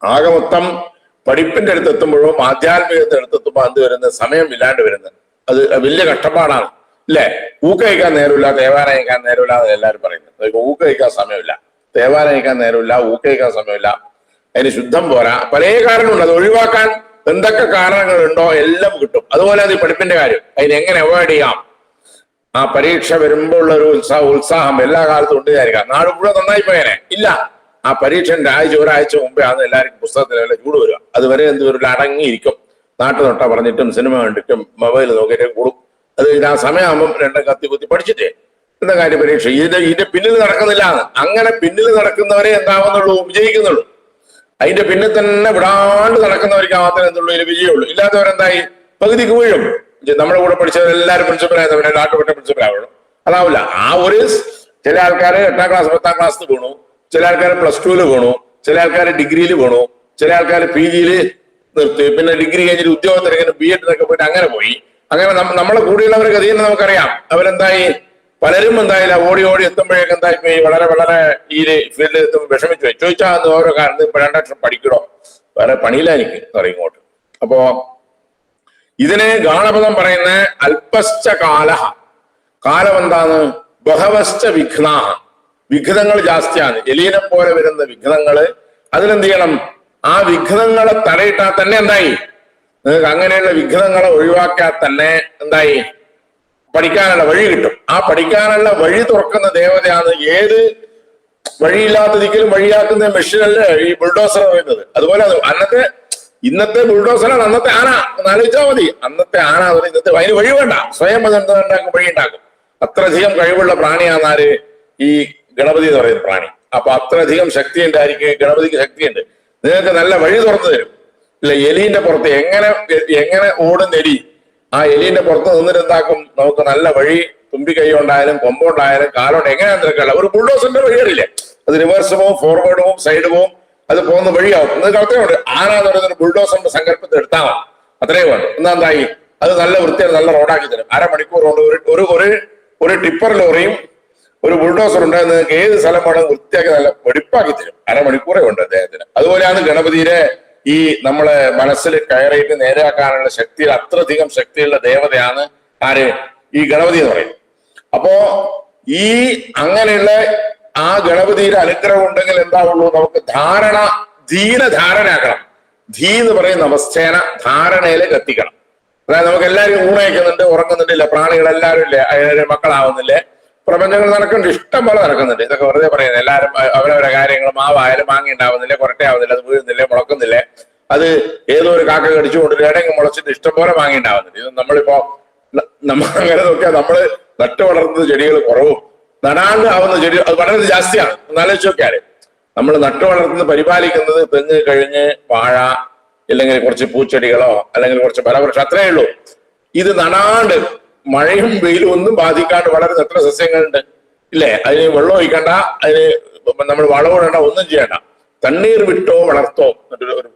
ആകെ മൊത്തം പഠിപ്പിന്റെ അടുത്തെത്തുമ്പോഴും ആധ്യാത്മികത്തെ അടുത്തെത്തുമ്പോൾ അത് വരുന്ന സമയം ഇല്ലാണ്ട് വരുന്നത് അത് വലിയ കഷ്ടപ്പാടാണ്, ഇല്ലേ? ഊക്ക് കഴിക്കാൻ നേരമില്ല, തേവാരം കഴിക്കാൻ നേരമില്ല എന്ന് എല്ലാവരും പറയുന്നത്. ഊക്ക് കഴിക്കാൻ സമയമില്ല, തേവാരം കഴിക്കാൻ നേരമില്ല, ഊക്ക് കഴിക്കാൻ സമയമില്ല. അതിന് ശുദ്ധം പോരാ, പല കാരണമുണ്ട്. അത് ഒഴിവാക്കാൻ എന്തൊക്കെ കാരണങ്ങളുണ്ടോ എല്ലാം കിട്ടും. അതുപോലെ അത് ഈ പഠിപ്പിന്റെ കാര്യം, അതിന് എങ്ങനെ അവോയ്ഡ് ചെയ്യാം. ആ പരീക്ഷ വരുമ്പോൾ ഉള്ള ഒരു ഉത്സാഹം എല്ലാ കാലത്തും ഉണ്ട് വിചാരിക്കാം. നാട് മുഴുവൻ നന്നായി പോയേനെ ഇല്ല. ആ പരീക്ഷന്റെ ഒരാഴ്ച മുമ്പേ ആണ് എല്ലാവർക്കും പുസ്തകത്തിൽ വല്ല ചൂട് വരിക. അതുവരെ എന്ത് വരില്ല, അടങ്ങിയിരിക്കും. നാട്ടു തൊട്ട പറഞ്ഞിട്ടും സിനിമ കണ്ടിട്ടും മൊബൈൽ നോക്കിയിട്ടും കൂടും. അത് ആ സമയമാകുമ്പം രണ്ടും കത്തി കുത്തി പഠിച്ചിട്ടേ എന്താ കാര്യം പരീക്ഷ. ഇതിന്റെ പിന്നിൽ നടക്കുന്നില്ല. അങ്ങനെ പിന്നിൽ നടക്കുന്നവരെ എന്താവുന്നുള്ളൂ, വിജയിക്കുന്നുള്ളൂ. അതിന്റെ പിന്നിൽ തന്നെ വിടാണ്ട് നടക്കുന്നവർക്ക് മാത്രമേ എന്തുള്ളൂ ഇതിൽ വിജയമുള്ളൂ. ഇല്ലാത്തവരെന്തായി പകുതിക്ക് വീഴും. നമ്മുടെ കൂടെ പഠിച്ചവരെല്ലാവരും പ്രിൻസിപ്പലായവരെ നാട്ടുപെട്ട പ്രിൻസിപ്പലാവണം, അതാവില്ല. ആ ഒരു ചില ആൾക്കാർ 8ാം ക്ലാസ് 10ാം ക്ലാസ്സിൽ പോണു, ചില ആൾക്കാർ +2 പോണു, ചില ആൾക്കാർ ഡിഗ്രിയിൽ പോണു, ചില ആൾക്കാർ PG നിർത്തി, പിന്നെ ഡിഗ്രി കഴിഞ്ഞിട്ട് ഉദ്യോഗത്തിന് BEd പോയിട്ട് അങ്ങനെ പോയി. അങ്ങനെ നമ്മളെ കൂടെയുള്ളവരെ ഗതിയെന്ന് നമുക്കറിയാം. അവരെന്തായി പലരും എന്തായാലും ഓടി ഓടി എത്തുമ്പോഴേക്കും എന്തായി വളരെ വളരെ ഈ ഫീൽഡിൽ എത്തുമ്പോൾ വിഷമിച്ചു പോയി. ചോദിച്ചാൽ ഓരോ കാരണം ഇപ്പൊ 2 അക്ഷരം പഠിക്കണോ, വേറെ പണിയില്ല എനിക്ക് പറയും ഇങ്ങോട്ട്. അപ്പോ ഇതിന് ഗാണപദം പറയുന്ന അല്പശ്ച കാല, കാലം എന്താണ്, ബഹവശ്ച വിഘ്നാഹ, വിഘ്നങ്ങൾ ജാസ്തിയാണ്. എലീനെ പോലെ വരുന്ന വിഘ്നങ്ങള്, അതിനെന്ത് ചെയ്യണം, ആ വിഘ്നങ്ങളെ തടയിട്ടാൽ തന്നെ എന്തായി, നിങ്ങൾക്ക് അങ്ങനെയുള്ള വിഘ്നങ്ങളെ ഒഴിവാക്കിയാൽ തന്നെ എന്തായി പഠിക്കാനുള്ള വഴി കിട്ടും. ആ പഠിക്കാനുള്ള വഴി തുറക്കുന്ന ദേവതയാണ്. ഏത് വഴിയില്ലാത്ത ദിക്കിലും വഴിയാക്കുന്ന മെഷീനല്ല ഈ ബുൾഡോസർ പറയുന്നത്. അതുപോലെ ഇന്നത്തെ ബുൾഡോസറാണ് അന്നത്തെ ആന. ആലോചിച്ചാൽ മതി. അന്നത്തെ ആന ഇന്നത്തെ അതിന് വഴി വേണ്ട, സ്വയം ഉണ്ടാക്കും, വഴി ഉണ്ടാക്കും. അത്രയധികം കഴിവുള്ള പ്രാണിയാണ് ആര്, ഈ ഗണപതി എന്ന് പറയുന്ന പ്രാണി. അപ്പൊ അത്രയധികം ശക്തി ഉണ്ടായിരിക്കും ഗണപതിക്ക്, ശക്തിയുണ്ട്. നിങ്ങൾക്ക് നല്ല വഴി തുറന്നു തരും. ഇല്ല, എലീന്റെ പുറത്ത് എങ്ങനെ ഓടുന്ന എലി, ആ എലീന്റെ പുറത്ത് നിന്നിട്ട് എന്താക്കും, നമുക്ക് നല്ല വഴി, തുമ്പിക്കൈ കൊണ്ടായാലും കൊമ്പുണ്ടായാലും കാലുകൊണ്ട് എങ്ങനെയാണെന്ന് തിരക്കല്ല. ഒരു ബുൾഡോസറിന്റെ വഴി അറിയില്ലേ, അത് റിവേഴ്സ് പോവും, ഫോർവേഡ് പോവും, സൈഡ് പോവും, അത് പോകുന്ന വഴിയാവും. നിങ്ങൾക്ക് അത്രയുണ്ട്. ആന എന്ന് പറയുന്ന ഒരു ബുൾഡോസറിന്റെ സങ്കല്പത്തെ എടുത്താൽ മതി, അത്രയും വേണം. എന്തായി, അത് നല്ല വൃത്തിയാണ്, നല്ല റോഡാക്കി തരും. അരമണിക്കൂർ കൊണ്ട് ഒരു ടിപ്പർ ലോറിയും ഒരു ബുൾഡോസർ ഉണ്ട്, നിങ്ങൾക്ക് ഏത് സ്ഥലം വേണം വൃത്തിയാക്കി നല്ല വെടിപ്പാക്കി തരും. അരമണിക്കൂറേ ഉണ്ട് അദ്ദേഹത്തിന്. അതുപോലെയാണ് ഗണപതിയുടെ ഈ നമ്മളെ മനസ്സിൽ കയറിയിട്ട് നേരെയാക്കാനുള്ള ശക്തി, അത്രയധികം ശക്തിയുള്ള ദേവതയാണ് ആര്, ഈ ഗണപതി എന്ന് പറയുന്നത്. അപ്പോ ഈ അങ്ങനെയുള്ള ആ ഗണപതിയുടെ അനുഗ്രഹം ഉണ്ടെങ്കിൽ എന്താവുള്ളൂ, നമുക്ക് ധാരണയാക്കണം. ധീ എന്ന് പറയുന്ന അവസ്ഥേന ധാരണയിലേക്ക് എത്തിക്കണം. അതായത് നമുക്ക് എല്ലാവരും ഊണയക്കുന്നുണ്ട്, ഉറങ്ങുന്നുണ്ടില്ല, പ്രാണികളെല്ലാവരും ഇല്ലേ, മക്കളാവുന്നില്ലേ, പ്രപഞ്ചങ്ങൾ നടക്കുന്നുണ്ട്, ഇഷ്ടം പോലെ നടക്കുന്നുണ്ട്. ഇതൊക്കെ വെറുതെ പറയുന്നത്. എല്ലാവരും അവരവരുടെ കാര്യങ്ങൾ, മാവായാലും മാങ്ങ ഉണ്ടാവുന്നില്ലേ, കൊരട്ടയാവുന്നില്ല, അത് വീഴുന്നില്ലേ, മുളക്കുന്നില്ലേ, അത് ഏതോ ഒരു കാക്ക കടിച്ചുകൊണ്ട് ഇടങ്ങ് മുളച്ചിട്ട് ഇഷ്ടം പോലെ മാങ്ങ ഉണ്ടാവുന്നുണ്ട്. ഇത് നമ്മളിപ്പോ അങ്ങനെ നോക്കിയാൽ നമ്മള് നട്ടു വളർത്തുന്ന ചെടികൾ കുറവും, നടാണ്ട് ആവുന്ന ചെടി അത് വളരെ ജാസ്തിയാണ്. എന്നാലോചിച്ച് നോക്കിയാല് നമ്മൾ നട്ടു വളർത്തുന്ന പരിപാലിക്കുന്നത് തെങ്ങ് കഴിഞ്ഞ് വാഴ, ഇല്ലെങ്കിൽ കുറച്ച് പൂച്ചെടികളോ അല്ലെങ്കിൽ കുറച്ച് ഫലവൃക്ഷം, അത്രേ ഉള്ളൂ. ഇത് നടാണ്ട് മഴയും വെയിലും ഒന്നും ബാധിക്കാണ്ട് വളരുന്ന എത്ര സസ്യങ്ങളുണ്ട് ഇല്ലേ. അതിന് വെള്ളം ഒഴിക്കണ്ട, അതിന് നമ്മൾ വളമിടണ്ട, ഒന്നും ചെയ്യണ്ട. തണ്ണീർ വിട്ടോ വളർത്തോ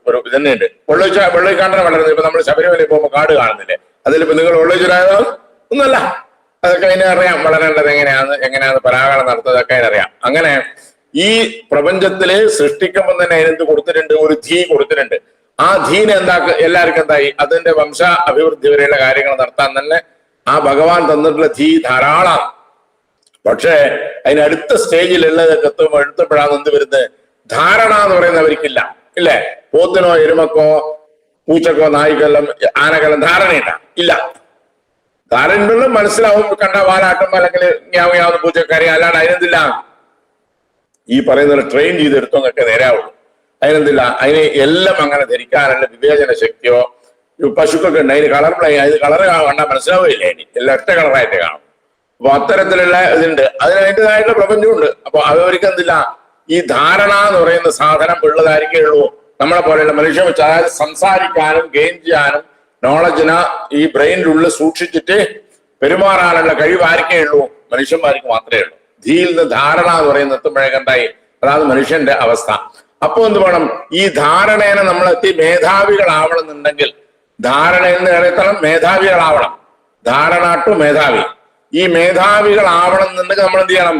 ഒരു ഇതന്നെയുണ്ട്. വെള്ളമൊഴിക്കാണ്ടാണ് വളരുന്നത്. ഇപ്പൊ നമ്മൾ ശബരിമലയിൽ പോകുമ്പോൾ കാട് കാണുന്നില്ലേ, അതിലിപ്പോ നിങ്ങൾ വെള്ളമൊഴിച്ചാലോ ഒന്നല്ല, അതൊക്കെ അതിനറിയാം വളരേണ്ടത് എങ്ങനെയാണ് പരാഗണം നടത്തുന്നതൊക്കെ അതിനറിയാം. അങ്ങനെ ഈ പ്രപഞ്ചത്തില് സൃഷ്ടിക്കുമ്പോൾ തന്നെ അതിനെന്ത് കൊടുത്തിട്ടുണ്ട്, ഒരു ധീ കൊടുത്തിട്ടുണ്ട്. ആ ധീനെ എല്ലാവർക്കും എന്തായി, അതിന്റെ വംശ അഭിവൃദ്ധി വരെയുള്ള കാര്യങ്ങൾ നടത്താൻ തന്നെ ആ ഭഗവാൻ തന്നിട്ടുള്ള ധീ ധാരാളം. പക്ഷേ അതിനടുത്ത സ്റ്റേജിലുള്ളതൊക്കെ എത്തുമ്പോഴാണ് എന്ത് വരുന്നത്, ധാരണ എന്ന് പറയുന്നവർക്കില്ല ഇല്ലേ. പോത്തിനോ എരുമക്കോ പൂച്ചക്കോ നായ്ക്കെല്ലാം ആനക്കെല്ലാം ധാരണയില്ല, ഇല്ല. ധാരണ മനസ്സിലാവും, കണ്ട വാലാട്ടും അല്ലെങ്കിൽ ഞാവുന്ന പൂച്ചക്കറി, അല്ലാണ്ട് അതിനെന്തില്ല, ഈ പറയുന്ന ട്രെയിൻ ചെയ്തെടുത്തോന്നൊക്കെ നേരാവുള്ളൂ. അതിനെന്തില്ല, അതിന് എല്ലാം അങ്ങനെ ധരിക്കാനുള്ള വിവേചന ശക്തിയോ, പശുക്കൊക്കെ ഉണ്ട്, അതിന് അതിന് കളർ കണ്ടാൽ മനസ്സിലാവുകയില്ല, അതിന് എല്ലാം ഒറ്റ കളറായിട്ട് കാണും. അപ്പൊ അത്തരത്തിലുള്ള ഇതുണ്ട്, അതിനായിട്ടുള്ള പ്രപഞ്ചമുണ്ട്. അപ്പൊ അവർക്ക് എന്തില്ല, ഈ ധാരണ എന്ന് പറയുന്ന സാധനം ഉള്ളതായിരിക്കേ ഉള്ളൂ. നമ്മളെ പോലെയുള്ള മനുഷ്യൻ വെച്ച്, അതായത് സംസാരിക്കാനും ഗെയിൻ ചെയ്യാനും നോളജിനെ ഈ ബ്രെയിനിനുള്ളിൽ സൂക്ഷിച്ചിട്ട് പെരുമാറാനുള്ള കഴിവ് ആർക്കേ ഉള്ളൂ, മനുഷ്യന്മാർക്ക് മാത്രമേ ഉള്ളൂ. ധീയിൽ നിന്ന് ധാരണ എന്ന് പറയുന്ന എത്തുമ്പോഴേക്കുണ്ടായി, അതാണ് മനുഷ്യന്റെ അവസ്ഥ. അപ്പൊ എന്ത് വേണം, ഈ ധാരണേനെ നമ്മളെത്തി മേധാവികളാവണമെന്നുണ്ടെങ്കിൽ, ധാരണയിൽ നിന്ന് ഇടത്തണം മേധാവികളാവണം. ധാരണ ടു മേധാവി. ഈ മേധാവികളാവണം എന്നുണ്ടെങ്കിൽ നമ്മൾ എന്ത് ചെയ്യണം,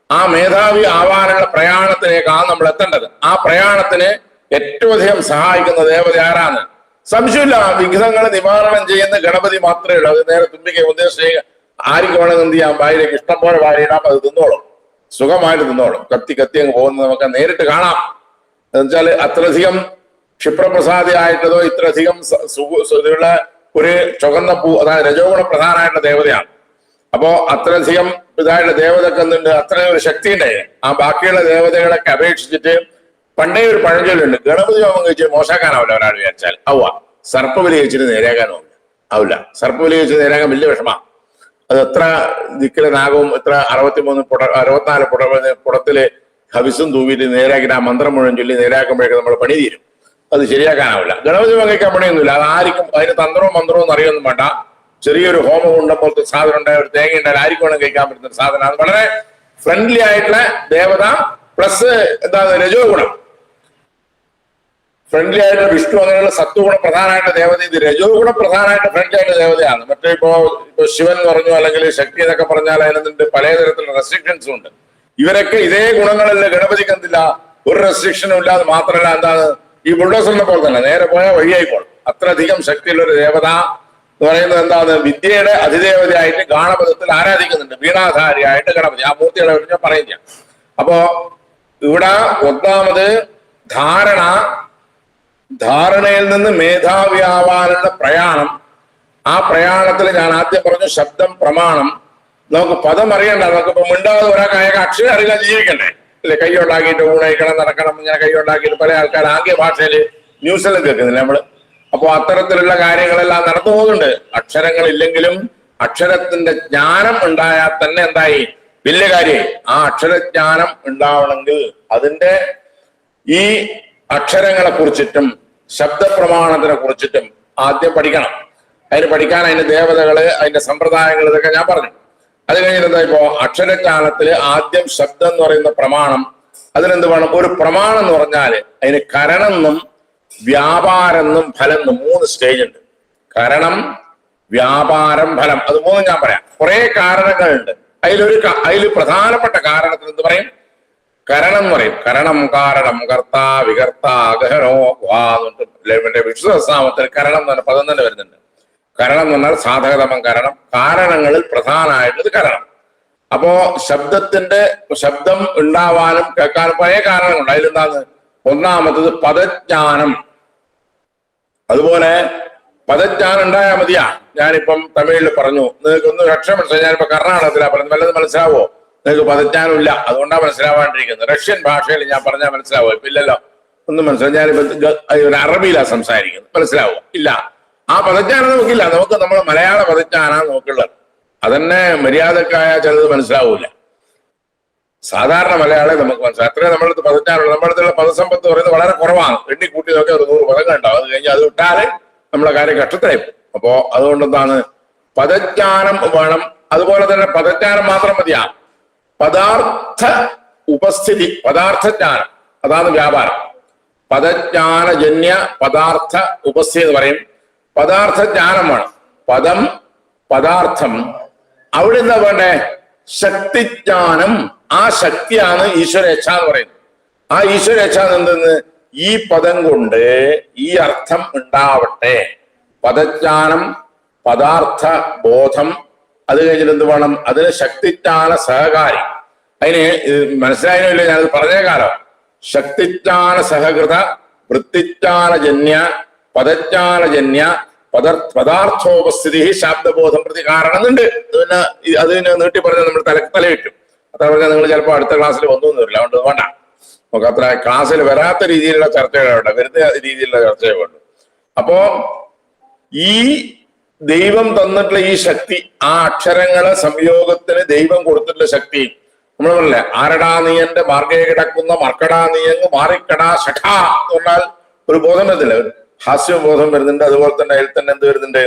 ആ മേധാവി ആവാനുള്ള പ്രയാണത്തിലേക്കാണ് നമ്മൾ എത്തേണ്ടത്. ആ പ്രയാണത്തിന് ഏറ്റവും അധികം സഹായിക്കുന്ന ദേവത ആരാണ്? സംശയമില്ല, വിഘ്നങ്ങൾ നിവാരണം ചെയ്യുന്ന ഗണപതി മാത്രമേ ഉള്ളൂ. അത് നേരെ തുമ്പിക്കൈ ഉദ്ദേശിച്ച് ആർക്ക് വേണമെന്ന് എന്ത് ചെയ്യാം, വായിലേക്ക് ഇഷ്ടം പോലെ വാരിയിടാം, അത് തിന്നോളും, സുഖമായിട്ട് തിന്നോളും. കത്തി അങ്ങ് പോകുന്നത് നമുക്ക് നേരിട്ട് കാണാം. എന്നുവെച്ചാൽ അത്രയധികം ക്ഷിപ്രപ്രസാദിയായിട്ടതോ ഇത്രയധികം ഇതുള്ള ഒരു ചുവന്ന പൂ, അതായത് രജോഗുണ പ്രധാനമായിട്ടുള്ള ദേവതയാണ്. അപ്പോ അത്രയധികം ഇതായിട്ട് ദേവതക്ക് എന്തുണ്ട്, അത്രയും ഒരു ശക്തി ഉണ്ടായി. ആ ബാക്കിയുള്ള ദേവതകളൊക്കെ അപേക്ഷിച്ചിട്ട് പണ്ടേ ഒരു പഴഞ്ചൊല്ലുണ്ട്, ഗണപതി ഹോമം കഴിച്ച് മോശമാക്കാനാവില്ല ഒരാൾ വിചാരിച്ചാൽ. സർപ്പബലി കഴിച്ചിട്ട് നേരെയാക്കാനാവില്ല. സർപ്പബലി കഴിച്ച് നേരെയാക്കാൻ വലിയ വിഷമമാണ്. അത് എത്ര ദിക്കിലെ നാഗവും എത്ര 64 പുടത്തില് ഹവിസും തൂവിയിട്ട് നേരാക്കിയിട്ട് ആ മന്ത്രം മുഴുവൻ ചൊല്ലി നേരാക്കുമ്പോഴേക്കും നമ്മൾ പണി തീരും. അത് ശരിയാക്കാനാവില്ല. ഗണപതി ഹോമം കഴിക്കാൻ പണിയൊന്നുമില്ല. അത് ആർക്കും അതിന് തന്ത്രവും മന്ത്രവും ഒന്നും അറിയൊന്നും വേണ്ട. ചെറിയൊരു ഹോമം ഉണ്ടപ്പോഴത്തെ സാധനം ഉണ്ടായ ഒരു തേങ്ങ ഉണ്ടായാലും ആർക്കും വേണം കഴിക്കാൻ പറ്റുന്ന സാധനമാണ്. വളരെ ഫ്രണ്ട്ലി ആയിട്ടുള്ള ദേവത പ്ലസ് എന്താ രജോ ഗുണം, ഫ്രണ്ട്ലി ആയിട്ടുള്ള വിഷ്ണു അങ്ങനെയുള്ള സത്വഗുണ പ്രധാനമായിട്ട് ദേവത. ഇത് രജോ ഗുണ പ്രധാനമായിട്ട് ഫ്രണ്ട്ലി ആയിട്ട് ദേവതയാണ്. മറ്റേ ഇപ്പോ ശിവൻ പറഞ്ഞു അല്ലെങ്കിൽ ശക്തി എന്നൊക്കെ പറഞ്ഞാൽ അതിനകത്ത് പലതരത്തിലുള്ള റെസ്ട്രിക്ഷൻസും ഉണ്ട്. ഇവരൊക്കെ ഇതേ ഗുണങ്ങളല്ല ഗണപതിക്ക് എന്തില്ല, ഒരു റെസ്ട്രിക്ഷനും ഇല്ലാതെ. മാത്രമല്ല എന്താണ്, ഈ ബുൾഡോസറിനെ പോലെ തന്നെ നേരെ പോയാൽ വഴിയായിക്കോളും. അത്രയധികം ശക്തിയുള്ള ഒരു ദേവത എന്ന് പറയുന്നത് എന്താണ്, വിദ്യയുടെ അതിദേവതയായിട്ട് ഗാണപദത്തിൽ ആരാധിക്കുന്നുണ്ട്. വീണാധാരിയായിട്ട് ഗണപതി, ആ മൂർത്തികളെ ഞാൻ പറയുക. അപ്പോ ഇവിടെ ഒന്നാമത് ധാരണയിൽ നിന്ന് മേധാവിയാവാനുള്ള പ്രയാണം. ആ പ്രയാണത്തിൽ ഞാൻ ആദ്യം പറഞ്ഞു ശബ്ദം പ്രമാണം. നമുക്ക് പദം അറിയണ്ട, നമുക്കിപ്പോ മിണ്ടാതെ ഒരാൾക്ക് അയാൾക്ക് അക്ഷരം അറിയില്ല, ജീവിക്കണ്ടേ അല്ലെ? കൈയുണ്ടാക്കിയിട്ട് ഊണയിക്കണം, നടക്കണം, ഇങ്ങനെ കൈയുണ്ടാക്കിയിട്ട് പല ആൾക്കാർ ആംഗ്യ ഭാഷയില് ന്യൂസിലും കേൾക്കുന്നില്ല നമ്മള്. അപ്പൊ അത്തരത്തിലുള്ള കാര്യങ്ങളെല്ലാം നടന്നു പോകുന്നുണ്ട്. അക്ഷരങ്ങളില്ലെങ്കിലും അക്ഷരത്തിന്റെ ജ്ഞാനം ഉണ്ടായാൽ തന്നെ എന്തായി, വലിയ കാര്യം. ആ അക്ഷരജ്ഞാനം ഉണ്ടാവണമെങ്കിൽ അതിന്റെ ഈ അക്ഷരങ്ങളെ കുറിച്ചിട്ടും ശബ്ദപ്രമാണത്തിനെ കുറിച്ചിട്ടും ആദ്യം പഠിക്കണം. അതിന് പഠിക്കാൻ അതിന്റെ ദേവതകള്, അതിന്റെ സമ്പ്രദായങ്ങൾ, ഇതൊക്കെ ഞാൻ പറഞ്ഞു. അത് കഴിഞ്ഞിട്ട് എന്താ, ഇപ്പോ അക്ഷരജ്ഞാനത്തില് ആദ്യം ശബ്ദം എന്ന് പറയുന്ന പ്രമാണം. അതിനെന്ത് വേണം, ഒരു പ്രമാണം എന്ന് പറഞ്ഞാല് അതിന് കരണമെന്നും വ്യാപാരെന്നും ഫലം എന്നും 3 സ്റ്റേജ് ഉണ്ട്. കരണം, വ്യാപാരം, ഫലം. അത് 3 ഞാൻ പറയാം. കുറെ കാരണങ്ങളുണ്ട്. അതിൽ പ്രധാനപ്പെട്ട കാരണത്തിൽ എന്ത് പറയും, കരണം എന്ന് പറയും. കരണം, കാരണം, കർത്ത, വികർത്ത, അഗഹനോ വാ. വിഷ്ണുസഹസ്രനാമത്തിൽ കരണം എന്ന് പറഞ്ഞ പദം തന്നെ വരുന്നുണ്ട്. കരണം എന്ന് പറഞ്ഞാൽ സാധകതമം കരണം. കാരണങ്ങളിൽ പ്രധാനമായിട്ടുള്ളത് കരണം. അപ്പോ ശബ്ദം ഉണ്ടാവാനും കേൾക്കാനും പല കാരണങ്ങളുണ്ട്. അതിലെന്താണ്, ഒന്നാമത്തത് പദജ്ഞാനം. അതുപോലെ പദജ്ഞാനം ഉണ്ടായാൽ മതിയാ. ഞാനിപ്പം തമിഴിൽ പറഞ്ഞു, നിങ്ങൾക്ക് ഒന്ന് രക്ഷ മനസ്സിലായി. ഞാനിപ്പോ കർണാടകത്തിലാണ് പറഞ്ഞത്, വല്ലതും മനസ്സിലാവോ? നിങ്ങൾക്ക് പദജ്ഞാനം ഇല്ല, അതുകൊണ്ടാണ് മനസ്സിലാവാണ്ടിരിക്കുന്നത്. റഷ്യൻ ഭാഷയിൽ ഞാൻ പറഞ്ഞാൽ മനസ്സിലാവോ? ഇപ്പൊ ഇല്ലല്ലോ, ഒന്നും മനസ്സിലാവും. ഞാനിപ്പോ അറബിയിലാണ് സംസാരിക്കുന്നത്, മനസ്സിലാവോ? ഇല്ല. ആ പദജ്ഞാനം നമുക്കില്ല. നമ്മൾ മലയാള പദജ്ഞാനാണ് നമുക്കുള്ളത്. അതന്നെ മര്യാദക്കായ ചിലത് മനസ്സിലാവൂല. സാധാരണ മലയാളം നമുക്ക് മനസ്സിലാവും. അത്രയും നമ്മളടുത്ത് പദജ്ഞാനമുള്ള. നമ്മുടെ പദസമ്പത്ത് പറയുന്നത് വളരെ കുറവാണ്. എണ്ണിക്കൂട്ടി നോക്കിയാൽ ഒരു 100 പദങ്ങൾ ഉണ്ടാവും. അത് കഴിഞ്ഞാൽ അത് വിട്ടാല് നമ്മളെ കാര്യം കഷ്ടത്തിലായി പോകും. അപ്പോ അതുകൊണ്ട് എന്താണ്, പദജ്ഞാനം വേണം. അതുപോലെ തന്നെ പദജ്ഞാനം മാത്രം മതിയാ. പദാർത്ഥ ഉപസ്ഥിതി, പദാർത്ഥജ്ഞാനം, അതാണ് വ്യാപാരം. പദജ്ഞാനജന്യ പദാർത്ഥ ഉപസ്ഥിതി എന്ന് പറയും. പദാർത്ഥജ്ഞാനം വേണം. പദം, പദാർത്ഥം. അവിടെ എന്താ വേണ്ടേ, ശക്തിജ്ഞാനം. ആ ശക്തിയാണ് ഈശ്വരേച്ഛ എന്ന് പറയുന്നത്. ആ ഈശ്വരേച്ഛ എന്തെന്ന്, ഈ പദം കൊണ്ട് ഈ അർത്ഥം ഉണ്ടാവട്ടെ. പദജ്ഞാനം, പദാർത്ഥ ബോധം. അത് കഴിഞ്ഞിട്ട് എന്ത് വേണം, അതിന് ശക്തിജ്ഞാന സഹകാരി. അതിന് മനസ്സിലായില്ല, ഞാനത് പറഞ്ഞേക്കാലോ. ശക്തിജ്ഞാന സഹകൃത, വൃത്തിജ്ഞാനജന്യ, പദജ്ഞാനജന്യ, പദാർത്ഥോപസ്ഥിതി, ശബ്ദബോധം പ്രതി കാരണം ഉണ്ട്. അതിന് നീട്ടി പറഞ്ഞാൽ നമ്മൾ തലയിട്ടും. അത്ര പറഞ്ഞാൽ നിങ്ങൾ ചിലപ്പോൾ അടുത്ത ക്ലാസ്സിൽ വന്നൊന്നും വരില്ല. അതുകൊണ്ട് വേണ്ട, നമുക്ക് അത്ര ക്ലാസ്സിൽ വരാത്ത രീതിയിലുള്ള ചർച്ചകളുണ്ട്, വരുന്ന രീതിയിലുള്ള ചർച്ചകൾ വേണ്ടു. അപ്പോ ഈ ദൈവം തന്നിട്ടുള്ള ഈ ശക്തി, ആ അക്ഷരങ്ങളെ സംയോഗത്തിന് ദൈവം കൊടുത്തിട്ടുള്ള ശക്തി നമ്മൾ പറഞ്ഞില്ലേ, ആരടാ നീയന്റെ മാർഗേ കിടക്കുന്ന മർക്കടാ നീയങ്ങ് മാറിക്കടാ ഷഠാ എന്ന് പറഞ്ഞാൽ ഒരു ബോധം വരുന്നില്ല, ഹാസ്യബോധം വരുന്നുണ്ട്. അതുപോലെ തന്നെ അതിൽ തന്നെ എന്ത് വരുന്നുണ്ട്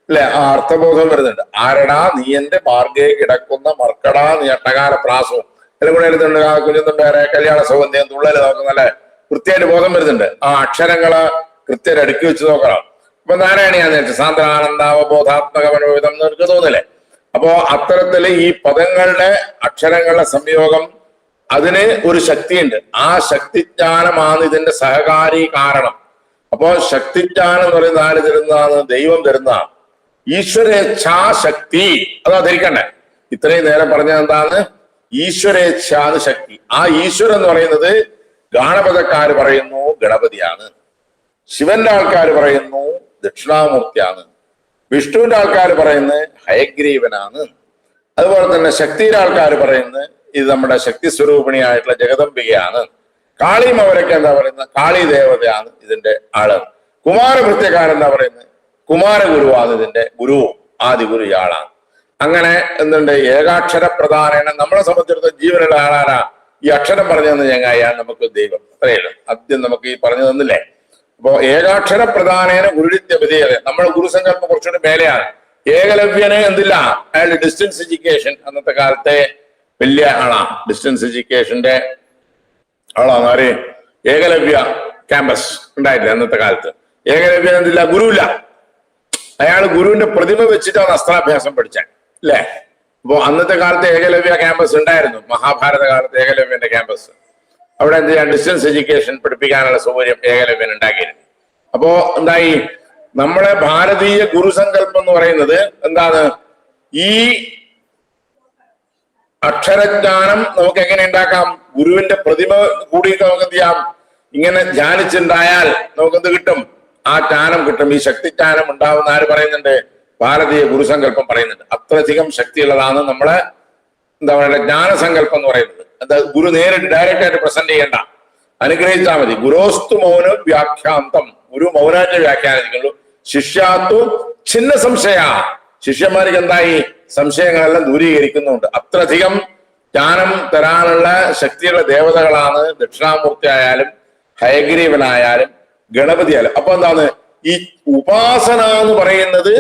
അല്ലെ, ആ അർത്ഥബോധം വരുന്നുണ്ട്. ആരടാ നീയന്റെ മാർഗേ കിടക്കുന്ന മർക്കടാ നീ അട്ടകാല പ്രാസവും എല്ലാം കൂടെ എഴുതുന്നുണ്ട്. ആ കുഞ്ഞുന്നുണ്ട് കല്യാണ സൗഗന്ധ്യം തുള്ളല് നമുക്ക് നല്ല കൃത്യമായിട്ട് ബോധം വരുന്നുണ്ട്. ആ അക്ഷരങ്ങള് കൃത്യമായിട്ട് അടുക്കി വെച്ച് നോക്കണം. അപ്പൊ നാരായണിയാന്ന് വെച്ചാൽ സാന്ദ്രാനന്ദാവബോധാത്മക മനോവിധം എന്ന് എനിക്ക് തോന്നില്ലേ. അപ്പോ അത്തരത്തില് ഈ പദങ്ങളുടെ അക്ഷരങ്ങളുടെ സംയോഗം, അതിന് ഒരു ശക്തിയുണ്ട്. ആ ശക്തിജ്ഞാനമാണ് ഇതിന്റെ സഹകാരി കാരണം. അപ്പോ ശക്തിജ്ഞാനം എന്ന് പറയുന്നത് ആര് തരുന്നതാണ്? ദൈവം തരുന്നതാണ്. ഈശ്വരേച്ഛാശക്തി, അതാ ധരിക്കണ്ടേ. ഇത്രയും നേരം പറഞ്ഞത് എന്താണ്? ഈശ്വരേച്ഛാന്ന് ശക്തി. ആ ഈശ്വരൻ എന്ന് പറയുന്നത് ഗാണപതക്കാര് പറയുന്നു ഗണപതിയാണ്, ശിവന്റെ ആൾക്കാർ പറയുന്നു ദക്ഷിണാമൂർത്തിയാണ്, വിഷ്ണുവിന്റെ ആൾക്കാർ പറയുന്നത് ഹയഗ്രീവനാണ്, അതുപോലെ തന്നെ ശക്തിയുടെ ആൾക്കാർ പറയുന്നത് ഇത് നമ്മുടെ ശക്തി സ്വരൂപിണിയായിട്ടുള്ള ജഗദംബികയാണ്, കാളിയും അവരൊക്കെ എന്താ പറയുന്നത് കാളി ദേവതയാണ് ഇതിന്റെ ആള്, കുമാരഭൃത്യക്കാരെന്താ പറയുന്നത് കുമാരഗുരുവാണ് ഇതിന്റെ ഗുരു, ആദി ഗുരു ഇയാളാണ്. അങ്ങനെ എന്തുണ്ട് ഏകാക്ഷര പ്രധാനേന നമ്മളെ സംബന്ധിച്ചിടത്തോളം ജീവനുള്ള ആളാരാ ഈ അക്ഷരം പറഞ്ഞു തന്ന ചങ്ങായിയാണ് നമുക്ക് ദൈവം. അത്രയല്ല ആദ്യം നമുക്ക് ഈ പറഞ്ഞു തന്നില്ലേ. അപ്പോ ഏകാക്ഷര പ്രധാനേന ഗുരുവിദ്യ നമ്മുടെ ഗുരുസങ്കല്പം കുറച്ചുകൂടി മേലെയാണ്. ഏകലവ്യന് എന്തില്ല അയാൾ ഡിസ്റ്റൻസ് എഡ്യൂക്കേഷൻ അന്നത്തെ കാലത്തെ വലിയ ആളാണ്, ഡിസ്റ്റൻസ് എഡ്യൂക്കേഷന്റെ ആളാണ്. ആര് ഏകലവ്യ ക്യാമ്പസ് ഉണ്ടായിട്ടില്ല അന്നത്തെ കാലത്ത്. ഏകലവ്യൻ എന്തില്ല ഗുരുവില്ല, അയാൾ ഗുരുവിന്റെ പ്രതിമ വെച്ചിട്ടാണ് അസ്ത്രാഭ്യാസം പഠിച്ചത് അല്ലേ. അപ്പോ അന്നത്തെ കാലത്ത് ഏകലവ്യ ക്യാമ്പസ് ഉണ്ടായിരുന്നു, മഹാഭാരത കാലത്ത് ഏകലവ്യന്റെ ക്യാമ്പസ്. അവിടെ എന്ത് ചെയ്യാൻ ഡിസ്റ്റൻസ് എഡ്യൂക്കേഷൻ പഠിപ്പിക്കാനുള്ള സൗകര്യം ഏകലവ്യൻ ഉണ്ടാക്കിയിരുന്നു. അപ്പോ എന്തായി നമ്മുടെ ഭാരതീയ ഗുരുസങ്കല്പം എന്ന് പറയുന്നത് എന്താണ്, ഈ അക്ഷരജ്ഞാനം നമുക്ക് എങ്ങനെ ഉണ്ടാക്കാം, ഗുരുവിന്റെ പ്രതിമ കൂടി നമുക്ക് എന്ത് ചെയ്യാം, ഇങ്ങനെ ധ്യാനിച്ചുണ്ടായാൽ നമുക്കെന്ത് കിട്ടും, ആ ജ്ഞാനം കിട്ടും. ഈ ശക്തിജ്ഞാനം ഉണ്ടാവുന്ന ആര് പറയുന്നുണ്ട്, ഭാരതീയ ഗുരുസങ്കല്പം പറയുന്നുണ്ട്. അത്രയധികം ശക്തിയുള്ളതാണ് നമ്മളെ എന്താ പറയുക ജ്ഞാനസങ്കല്പം എന്ന് പറയുന്നത്. എന്താ ഗുരു നേരിട്ട് ഡയറക്റ്റ് ആയിട്ട് പ്രസന്റ് ചെയ്യണ്ട, അനുഗ്രഹിച്ചാൽ മതി. ഗുരോസ്തു മൗന വ്യാഖ്യാന്തം, ഗുരു മൗനാന്റെ വ്യാഖ്യാനിക്കുള്ളൂ. ശിഷ്യാത്തു ഛിന്ന സംശയ, ശിഷ്യന്മാർക്ക് എന്തായി സംശയങ്ങളെല്ലാം ദൂരീകരിക്കുന്നുണ്ട്. അത്രയധികം ജ്ഞാനം തരാനുള്ള ശക്തിയുള്ള ദേവതകളാണ് ദക്ഷിണാമൂർത്തി ആയാലും ഹയഗ്രീവനായാലും ഗണപതിയായാലും. അപ്പൊ എന്താണ് ഈ ഉപാസന എന്ന് പറയുന്നത്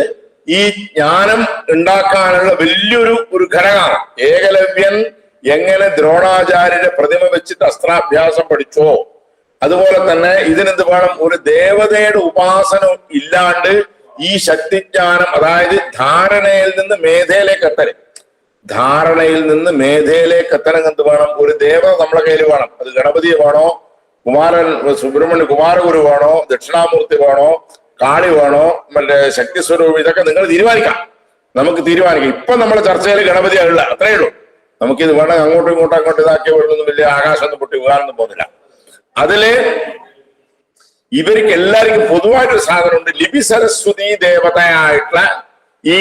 ഈ ജ്ഞാനം ഉണ്ടാക്കാനുള്ള വലിയൊരു ഘടകമാണ്. ഏകലവ്യൻ എങ്ങനെ ദ്രോണാചാര്യന്റെ പ്രതിമ വെച്ചിട്ട് അസ്ത്രാഭ്യാസം പഠിച്ചോ, അതുപോലെ തന്നെ ഇതിനെന്ത് വേണം, ഒരു ദേവതയുടെ ഉപാസന ഇല്ലാണ്ട് ഈ ശക്തിജ്ഞാനം, അതായത് ധാരണയിൽ നിന്ന് മേധയിലേക്ക് എത്തല്, ധാരണയിൽ നിന്ന് മേധയിലേക്ക് എത്തണം എന്ത് വേണം, ഒരു ദേവത നമ്മളെ കയ്യിൽ വേണം. അത് ഗണപതി വേണോ, കുമാരൻ സുബ്രഹ്മണ്യ കുമാരഗുരു വേണോ, ദക്ഷിണാമൂർത്തി വേണോ, കാളി വേണോ, മറ്റേ ശക്തി സ്വരൂപം, ഇതൊക്കെ നിങ്ങൾ തീരുമാനിക്കാം, നമുക്ക് തീരുമാനിക്കാം. ഇപ്പൊ നമ്മുടെ ചർച്ചയിൽ ഗണപതിയല്ല, അത്രയേ ഉള്ളൂ. നമുക്കിത് വേണം അങ്ങോട്ടും അങ്ങോട്ടും ഇതാക്കിയ വെള്ളമൊന്നും വലിയ ആകാശമൊന്നും പൊട്ടി വീഴാനൊന്നും പോകുന്നില്ല. അതില് ഇവർക്ക് എല്ലാവർക്കും പൊതുവായിട്ടൊരു സാധനമുണ്ട്. ലിപി സരസ്വതി ദേവതയായിട്ടുള്ള ഈ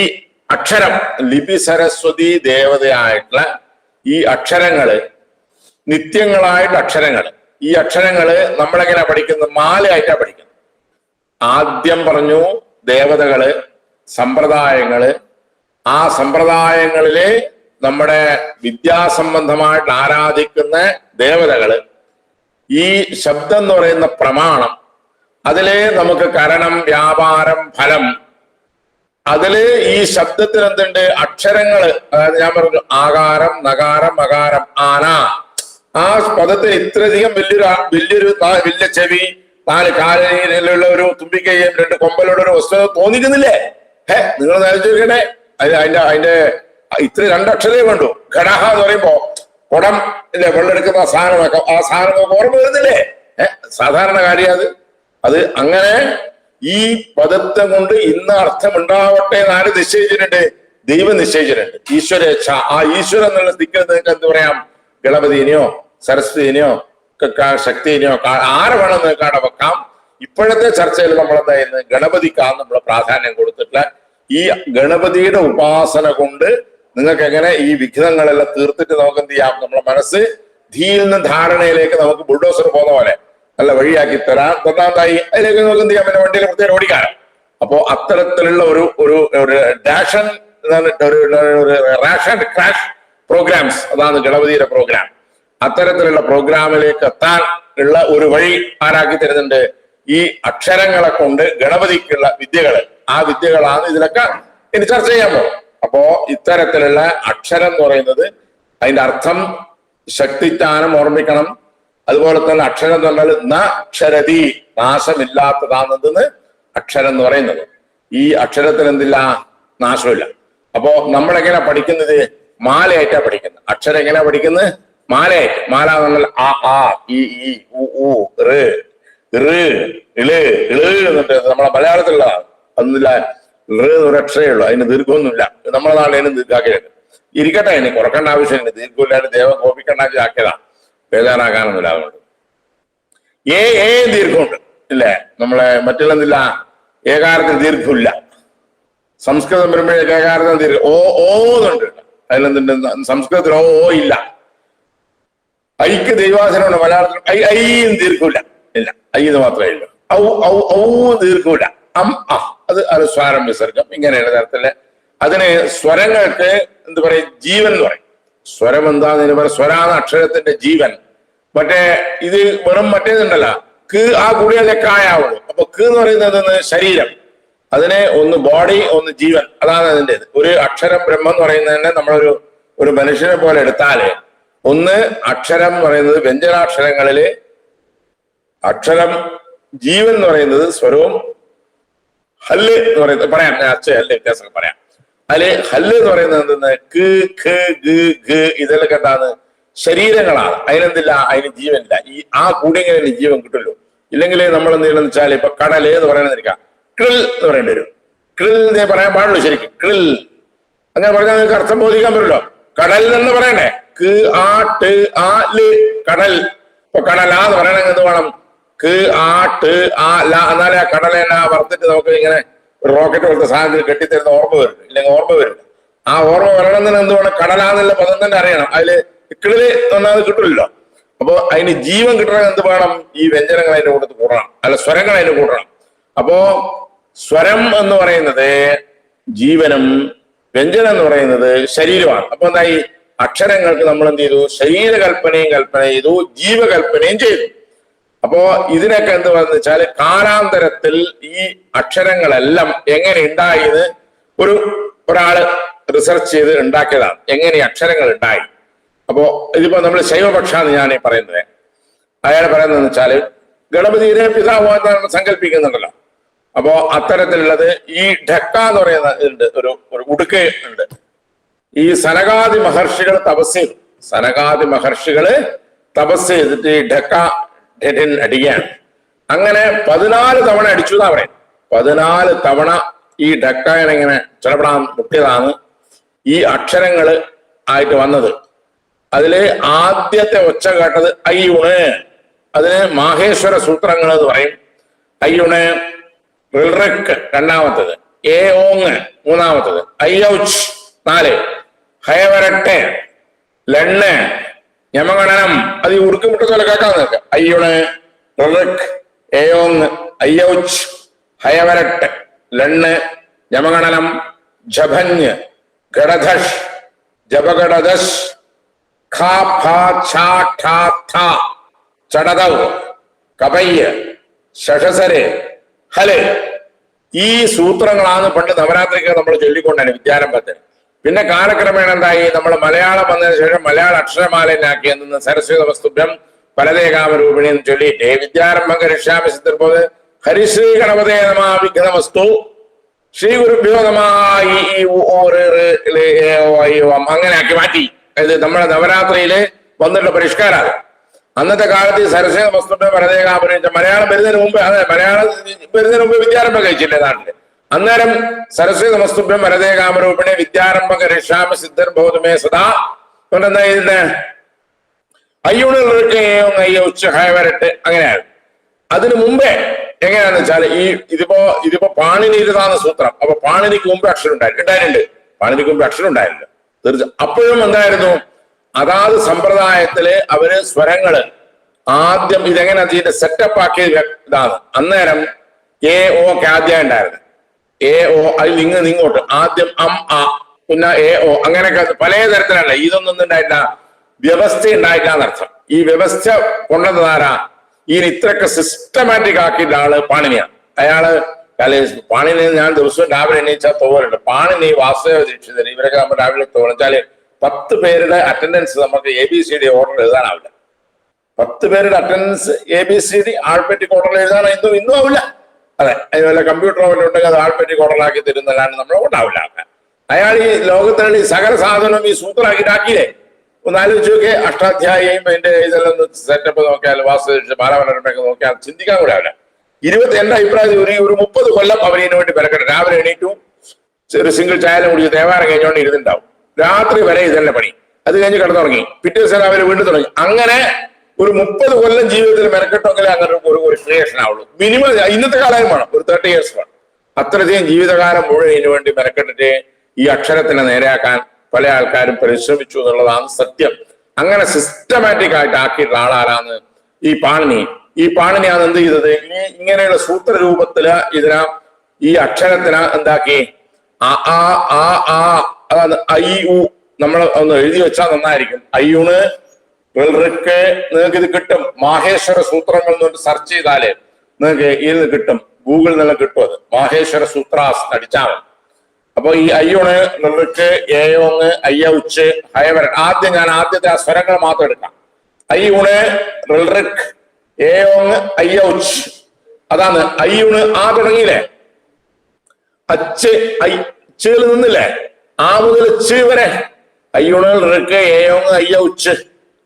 അക്ഷരം, ലിപി സരസ്വതി ദേവതയായിട്ടുള്ള ഈ അക്ഷരങ്ങള്, നിത്യങ്ങളായിട്ട് അക്ഷരങ്ങള്, ഈ അക്ഷരങ്ങള് നമ്മളെങ്ങനെ പഠിക്കുന്നത്, മാലയായിട്ടാ പഠിക്കുന്നത്. ആദ്യം പറഞ്ഞു ദേവതകള്, സമ്പ്രദായങ്ങള്, ആ സമ്പ്രദായങ്ങളില് നമ്മുടെ വിദ്യാസംബന്ധമായിട്ട് ആരാധിക്കുന്ന ദേവതകള്, ഈ ശബ്ദം എന്ന് പറയുന്ന പ്രമാണം, അതില് നമുക്ക് കരണം, വ്യാപാരം, ഫലം, അതില് ഈ ശബ്ദത്തിന് എന്തുണ്ട് അക്ഷരങ്ങള്, അതായത് ഞാൻ പറഞ്ഞു ആകാരം, നകാരം, മകാരം, ആന, ആ പദത്തിന് ഇത്രയധികം വലിയ ചെവി, 4 കാലിലുള്ള ഒരു തുമ്പിക്കൈയും 2 കൊമ്പലുള്ള ഒരു വസ്തു തോന്നിക്കുന്നില്ലേ? നിങ്ങൾ നോക്കട്ടെ, അതിന്റെ ഇത്ര 2 അക്ഷരേ വേണ്ടു. ഘടഹ എന്ന് പറയുമ്പോ കുടം ഇല്ലേ, വെള്ളമെടുക്കുന്ന സാധനമൊക്കെ, ആ സാധനമൊക്കെ ഓർമ്മ വരുന്നില്ലേ? സാധാരണ കാര്യം അത് അങ്ങനെ ഈ പദത്തെ കൊണ്ട് ഇന്ന അർത്ഥം ഉണ്ടാവട്ടെ എന്ന് ആര് നിശ്ചയിച്ചിട്ടുണ്ട്? ദൈവം നിശ്ചയിച്ചിട്ടുണ്ട്. ഈശ്വരേച്ഛ. ആ ഈശ്വരൻ എന്നുള്ള സ്ഥിതിക്ക് നിങ്ങൾക്ക് എന്ത് പറയാം, ഗണപതിനെയോ സരസ്വതിനെയോ ശക്തിനെയോ ആരെ വേണം നിങ്ങൾക്ക് അവിടെ വെക്കാം. ഇപ്പോഴത്തെ ചർച്ചയിൽ നമ്മൾ എന്തായിരുന്നു, ഗണപതിക്കാണ് നമ്മൾ പ്രാധാന്യം കൊടുത്തിട്ടുള്ള. ഈ ഗണപതിയുടെ ഉപാസന കൊണ്ട് നിങ്ങൾക്ക് എങ്ങനെ ഈ വിഘ്നങ്ങളെല്ലാം തീർത്തിട്ട് നമുക്ക് എന്ത് ചെയ്യാം, നമ്മുടെ മനസ്സ് ധീയിൽ നിന്ന് ധാരണയിലേക്ക് നമുക്ക് ബുൾഡോസർ പോകുന്ന പോലെ നല്ല വഴിയാക്കി തന്നാതായി അതിലേക്ക് നമുക്ക് എന്ത് ചെയ്യാം, പിന്നെ വണ്ടിയിൽ പ്രത്യേകം ഓടിക്കാനും. അപ്പോ അത്തരത്തിലുള്ള ഒരു ഡാഷൻ ഒരു റാഷൻ ക്രാഷ് പ്രോഗ്രാംസ്, അതാണ് ഗണപതിയുടെ പ്രോഗ്രാം. അത്തരത്തിലുള്ള പ്രോഗ്രാമിലേക്ക് എത്താൻ ഉള്ള ഒരു വഴി ആരാക്കി തരുന്നുണ്ട്, ഈ അക്ഷരങ്ങളെ കൊണ്ട് ഗണപതിക്കുള്ള വിദ്യകള്. ആ വിദ്യകളാണ് ഇതിലൊക്കെ ഇനി ചർച്ച ചെയ്യാമോ. അപ്പോ ഇത്തരത്തിലുള്ള അക്ഷരം എന്ന് പറയുന്നത് അതിന്റെ അർത്ഥം ശക്തിജ്ഞാനം ഓർമ്മിക്കണം. അതുപോലെ തന്നെ അക്ഷരം എന്ന് പറഞ്ഞാൽ നക്ഷരതി, നാശമില്ലാത്തതാണെന്ന് അക്ഷരം എന്ന് പറയുന്നത്. ഈ അക്ഷരത്തിന് എന്തില്ല, നാശമില്ല. അപ്പോ നമ്മളെങ്ങനെ പഠിക്കുന്നത്, മാലയായിട്ടാ പഠിക്കുന്നത്. അക്ഷരം എങ്ങനെയാ പഠിക്കുന്നത്, മാലയായിട്ട്. മാല എന്ന് പറഞ്ഞാൽ ആ ആ ഈ ഈ ഉ ഋ എന്നിട്ട് നമ്മളെ മലയാളത്തിലുള്ളതാണ്. അതൊന്നുമില്ല, ഒരു അക്ഷരേ ഉള്ളൂ, അതിന് ദീർഘമൊന്നുമില്ല. നമ്മളെ നാളെയും ദീർഘാക്കിയത് ഇരിക്കട്ടെ, ഇനി കുറക്കേണ്ട ആവശ്യമില്ല. ദീർഘമില്ലാണ്ട് ദേവം കോപിക്കണ്ടാക്കി ആക്കിയതാ, ബേജാറാക്കാനൊന്നുമില്ല. അതുകൊണ്ട് ഏ ദീർഘമുണ്ട് ഇല്ലേ? നമ്മളെ മറ്റുള്ളതില്ല ഏകാരത്തിന് ദീർഘമില്ല. സംസ്കൃതം വരുമ്പോഴേക്ക് ഏകാരത്തിന് ദീർഘം ഓന്നുണ്ട്. അതിലെന്തുണ്ട്? സംസ്കൃതത്തിൽ ഓ ഇല്ല. ഐക്ക് ദൈവാസനമുണ്ട്. മലയാളത്തിൽ ഐയും ദീർഘമില്ല. ഇല്ല, ഐന്ന് മാത്രമേ ഇല്ല. ഔ ദീർഘമില്ല. അത് അനുസ്വാരം വിസർഗം ഇങ്ങനെയുള്ള തരത്തില് അതിന് സ്വരങ്ങൾക്ക് എന്ത് പറയും? ജീവൻ എന്ന് പറയും. സ്വരം എന്താന്ന് പറയും? സ്വരാണ് അക്ഷരത്തിന്റെ ജീവൻ. മറ്റേ ഇത് വെറും മറ്റേതുണ്ടല്ല, ആ കൂടിയല്ലേ കായാവുള്ളൂ. അപ്പൊ എന്ന് പറയുന്നത് ശരീരം. അതിന് ഒന്ന് ബോഡി, ഒന്ന് ജീവൻ. അതാണ് അതിൻ്റെ ഒരു അക്ഷരം ബ്രഹ്മം എന്ന് പറയുന്നതിനെ നമ്മളൊരു മനുഷ്യനെ പോലെ എടുത്താല് ഒന്ന് അക്ഷരം എന്ന് പറയുന്നത് വ്യഞ്ജനാക്ഷരങ്ങളില് അക്ഷരം, ജീവൻ എന്ന് പറയുന്നത് സ്വരവും, ഹല്ല് എന്ന് പറയുന്നത് പറയാം, ഹല്ല് വ്യത്യാസം പറയാം. അതില് ഹല്ല് എന്ന് പറയുന്നത് എന്തെന്ന്? ഇതെല്ലാം എന്താണ്? ശരീരങ്ങളാണ്. അതിനെന്തില്ല? അതിന് ജീവനില്ല. ആ കൂടിയെങ്കിലും ജീവൻ കിട്ടുമല്ലോ. ഇല്ലെങ്കിൽ നമ്മൾ എന്ത് ചെയ്യണമെന്ന് വെച്ചാൽ ഇപ്പൊ കടല് എന്ന് പറയുന്നതിരിക്കാം, ക്രിൽ എന്ന് പറയേണ്ടി വരും. ക്രിൽ എന്നേ പറയാൻ പാടുള്ളൂ ശരിക്കും. ക്രിൽ അങ്ങനെ പറഞ്ഞാൽ നിങ്ങൾക്ക് അർത്ഥം ബോധിക്കാൻ പറ്റുമല്ലോ. കടൽ എന്ന് പറയണേ കടൽ. ഇപ്പൊ കടലാന്ന് പറയണെങ്കിൽ എന്ത് വേണം? എന്നാലേ ആ കടലെന്നെ വറുത്തിട്ട് നമുക്ക് ഇങ്ങനെ ഒരു റോക്കറ്റ് പോലത്തെ സാധനത്തിൽ കെട്ടിത്തരുന്ന ഓർമ്മ വരും. ഇല്ലെങ്കിൽ ഓർമ്മ വരില്ല. ആ ഓർമ്മ വരണമെന്ന് എന്ത് വേണം? കടലാന്നുള്ള പദം തന്നെ അറിയണം. അതില് കിളില് ഒന്നാമത് കിട്ടില്ലല്ലോ. അപ്പൊ അതിന് ജീവൻ കിട്ടണമെങ്കിൽ എന്ത് വേണം? ഈ വ്യഞ്ജനങ്ങൾ അതിന്റെ കൂട്ടത്തിൽ കൂടണം, അല്ല സ്വരങ്ങൾ അതിന്റെ കൂട്ടണം. അപ്പോ സ്വരം എന്ന് പറയുന്നത് ജീവനും വ്യഞ്ജനം എന്ന് പറയുന്നത് ശരീരമാണ്. അപ്പൊ എന്തായി? അക്ഷരങ്ങൾക്ക് നമ്മൾ എന്ത് ചെയ്തു? ശരീരകൽപ്പനയും കൽപ്പന ചെയ്തു, ജീവകൽപ്പനയും ചെയ്തു. അപ്പോ ഇതിനൊക്കെ എന്ത് പറയുന്നത് വെച്ചാല് കാലാന്തരത്തിൽ ഈ അക്ഷരങ്ങളെല്ലാം എങ്ങനെ ഉണ്ടായത് ഒരാള് റിസർച്ച് ചെയ്ത് ഉണ്ടാക്കിയതാണ്. എങ്ങനെ ഈ അക്ഷരങ്ങൾ ഉണ്ടായി. അപ്പോ ഇതിപ്പോ നമ്മൾ ശൈവപക്ഷാന്ന് ഞാൻ പറയുന്നത്. അയാൾ പറയുന്നതെന്ന് വെച്ചാല് ഗണപതിയെ പിതാവാന്ന് സങ്കല്പിക്കുന്നുണ്ടല്ലോ. അപ്പോ അത്തരത്തിലുള്ളത് ഈ ഢക്ക എന്ന് പറയുന്ന ഉണ്ട്, ഒരു ഉടുക്ക് ഉണ്ട്. ഈ സനകാദി മഹർഷികൾ തപസ് ചെയ്തു. സനകാദി മഹർഷികള് തപസ് ചെയ്തിട്ട് ഈ ഢക്ക അടിക്കുകയാണ്. അങ്ങനെ 14 തവണ അടിച്ചു എന്നാ പറയും. 14 തവണ ഈ ഢക്കയിനെങ്ങനെ ചിലപ്പെടാൻ മുട്ടിയതാണ് ഈ അക്ഷരങ്ങള് ആയിട്ട് വന്നത്. അതില് ആദ്യത്തെ ഒച്ച കേട്ടത് അയ്യുണ്. അതിന് മാഹേശ്വര സൂത്രങ്ങൾ എന്ന് പറയും. അയ്യുണ്, റിൽറിക്ക് രണ്ടാമത്തത്, ഏ ഓങ് മൂന്നാമത്തത്, അയ്യൗച്ച് 4, ഹയവരട്ടെ, ലണ്ണ്, യമഗണനം. അത് ഈ ഉടുക്കുമുട്ടത്തോലെ കേൾക്കാൻ നിൽക്കുക. അയ്യുണ്, റിൽറിക്ക്, ഏയോങ്, അയ്യൗച്ച്, ഹയവരട്ട്, ലണ്ണ്, യമഗണനം, ജഭഞ്ഞ്, ഘടധഷ്, ജപഘടദശ്, ചടതവ്, കപയ്യ്, ശഷസര്, ഹല്. ഈ സൂത്രങ്ങളാണ് പണ്ട് നവരാത്രിക്ക് നമ്മൾ ചൊല്ലിക്കൊണ്ടാണ് വിദ്യാരംഭത്തിന്. പിന്നെ കാലക്രമേണ എന്തായി? നമ്മൾ മലയാളം വന്നതിന് ശേഷം മലയാള അക്ഷരമാലനാക്കി എന്ന് സരസ്വതി നമസ്തുഭ്യം പരദേകാമരൂപിണി എന്ന് ചൊല്ലിയിട്ട് വിദ്യാരംഭം കരിഷ്യാമി സിദ്ധർപോത് ഹരിശ്രീ ഗണപതേ നമഃ വിഘ്നമസ്തു ശ്രീ ഗുരുഭ്യോ നമഃ അങ്ങനെ ആക്കി മാറ്റി. ഇത് നമ്മുടെ നവരാത്രിയില് വന്നിട്ടുള്ള പരിഷ്കാരം. അന്നത്തെ കാലത്ത് ഈ സരസ്വതി നമസ്തുഭ്യം പരദേകാമരൂപിണി മലയാളം വരുന്നതിന് മുമ്പ്, അതെ മലയാളം വരുന്നതിന് മുമ്പ് വിദ്യാരംഭം കഴിച്ചില്ലേ നാട്ടില്. അന്നേരം സരസ്വതി നമസ്തുഭ്യം വരദേകാമരൂപിണി വിദ്യാരംഭം കരിഷ്യാമി സിദ്ധർ ബോധമേ സദാ കൊണ്ടെന്താ ഇതിന്റെ അയ്യൂണ് ഉച്ച ഹയവരട്ട് അങ്ങനെയാണ്. അതിനു മുമ്പേ എങ്ങനെയാന്ന് വെച്ചാൽ ഇതിപ്പോ പാണിനി ഇരുതാന്ന സൂത്രം. അപ്പൊ പാണിനിക്ക് മുമ്പ് അക്ഷരം ഉണ്ടായിട്ടുണ്ട്. പാണിനിക്ക് മുമ്പ് അക്ഷരം ഉണ്ടായില്ല തീർച്ചയായും. അപ്പോഴും എന്തായിരുന്നു? അതാത് സമ്പ്രദായത്തില് അവര് സ്വരങ്ങള് ആദ്യം ഇതെങ്ങനെ ഇതിന്റെ സെറ്റപ്പ് ആക്കിയ ഇതാണ്. അന്നേരം എ ഓ ഒക്കെ ആദ്യം ഉണ്ടായിരുന്നു. എ ഓ അതിൽ ഇങ്ങോട്ട് ആദ്യം ആ പിന്നെ എ ഓ അങ്ങനെയൊക്കെ പല തരത്തിലല്ല. ഇതൊന്നും ഉണ്ടായിട്ടില്ല, വ്യവസ്ഥ ഉണ്ടായിട്ടില്ല എന്നർത്ഥം. ഈ വ്യവസ്ഥ കൊണ്ടുവന്നതാരാ? ഈ ഇത്രയൊക്കെ സിസ്റ്റമാറ്റിക് ആക്കിയിട്ട് ആള് പാണിനിയാണ്. അയാള് പാണിനി ഞാൻ ദിവസവും രാവിലെ എണീച്ചാൽ തോന്നുന്നുണ്ട്. പാണിനി, വാസുദേവ ദീക്ഷിതൻ ഇവരൊക്കെ നമ്മൾ രാവിലെ തോന്നിച്ചാല് 10 പേരുടെ അറ്റൻഡൻസ് നമുക്ക് ABCD ഓർഡർ എഴുതാനാവില്ല. 10 പേരുടെ അറ്റൻഡൻസ് ABCD ആൾപെറ്റിക് ഓർഡർ എഴുതാൻ ഇന്നും ആവില്ല. അതെ, അതുപോലെ കമ്പ്യൂട്ടർ വല്ല ഉണ്ടെങ്കിൽ അത് ആൾപെറ്റിക് ഓർഡറാക്കി തരുന്നതാണ് നമ്മൾ ഉണ്ടാവില്ല. അയാൾ ഈ ലോകത്തിലുള്ള ഈ സകല സാധനം ഈ സൂത്രമാക്കിയിട്ടാക്കിയില്ലേ? ഒന്ന് ആലോചിച്ച് നോക്കിയേ. അഷ്ടാധ്യായിയും അതിന്റെ ഇതെല്ലാം സെറ്റപ്പ് നോക്കിയാൽ, വാസ്തു ബാലമനോരമയൊക്കെ നോക്കിയാൽ ചിന്തിക്കാൻ കൂടെ ആവില്ല. എന്റെ അഭിപ്രായത്തിൽ ഒരു 30 കൊല്ലം അവരിതിനു വേണ്ടി പെരക്കട്ടെ. രാവിലെ എണീറ്റു ഒരു സിംഗിൾ ചായ കുടിച്ച് ദേവാലയം കഴിഞ്ഞുകൊണ്ട് ഇരുന്നുണ്ടാവും. രാത്രി വരെ ഇതല്ലേ പണി. അത് കഴിഞ്ഞ് കിടന്നുറങ്ങി. പിറ്റേ ദിവസം അവർ വീണ്ടും തുടങ്ങി. അങ്ങനെ ഒരു 30 കൊല്ലം ജീവിതത്തിൽ മെനക്കെട്ടെങ്കിൽ അങ്ങനെ ഒരു ക്രിയേഷൻ ആവുള്ളൂ. മിനിമം ഇന്നത്തെ കാലം വേണം, ഒരു 30 years വേണം. അത്രയധികം ജീവിതകാലം മുഴുവൻ ഇതിനു വേണ്ടി മെനക്കെട്ടിട്ട് ഈ അക്ഷരത്തിനെ നേരെയാക്കാൻ പല ആൾക്കാരും പരിശ്രമിച്ചു എന്നുള്ളതാണ് സത്യം. അങ്ങനെ സിസ്റ്റമാറ്റിക് ആയിട്ട് ആക്കിയിട്ടുള്ള ആളാരാന്ന് ഈ പാണിനി. ഈ പാണിനിയാണ് എന്ത് ചെയ്തത്, ഇങ്ങനെയുള്ള സൂത്രരൂപത്തില് ഈ അക്ഷരത്തിന് എന്താക്കി അതാണ് ഐ ഉ. നമ്മൾ ഒന്ന് എഴുതി വെച്ചാൽ നന്നായിരിക്കും. അയ്യൂണ് നിങ്ങൾക്ക് ഇത് കിട്ടും. മാഹേശ്വര സൂത്രങ്ങൾ എന്ന് സെർച്ച് ചെയ്താല് നിങ്ങൾക്ക് ഇതിന് കിട്ടും, ഗൂഗിളിൽ നിന്നെല്ലാം കിട്ടും. അത് മാഹേശ്വര സൂത്രാസ് അടിച്ചാൽ മതി. അപ്പൊ ഈ അയ്യൂണ് നിങ്ങൾക്ക് ഏയോങ് അയ്യ ഉച്ച് ഹയവരൻ. ഞാൻ ആദ്യത്തെ ആ സ്വരങ്ങൾ മാത്രം എടുക്കാം. അയ്യൂണ് റിൽറിക് ഏയോങ് അയ്യ ഉച്ച്. അതാണ് അയ്യൂണ് ആ തുടങ്ങിയില്ലേ, അച്ച് ചേല് നിന്നില്ലേ, ആ മുതൽ ച് വരെ. അയ്യൂണ് റിക്ക് ഏയോങ് അയ്യ ഉച്ച്,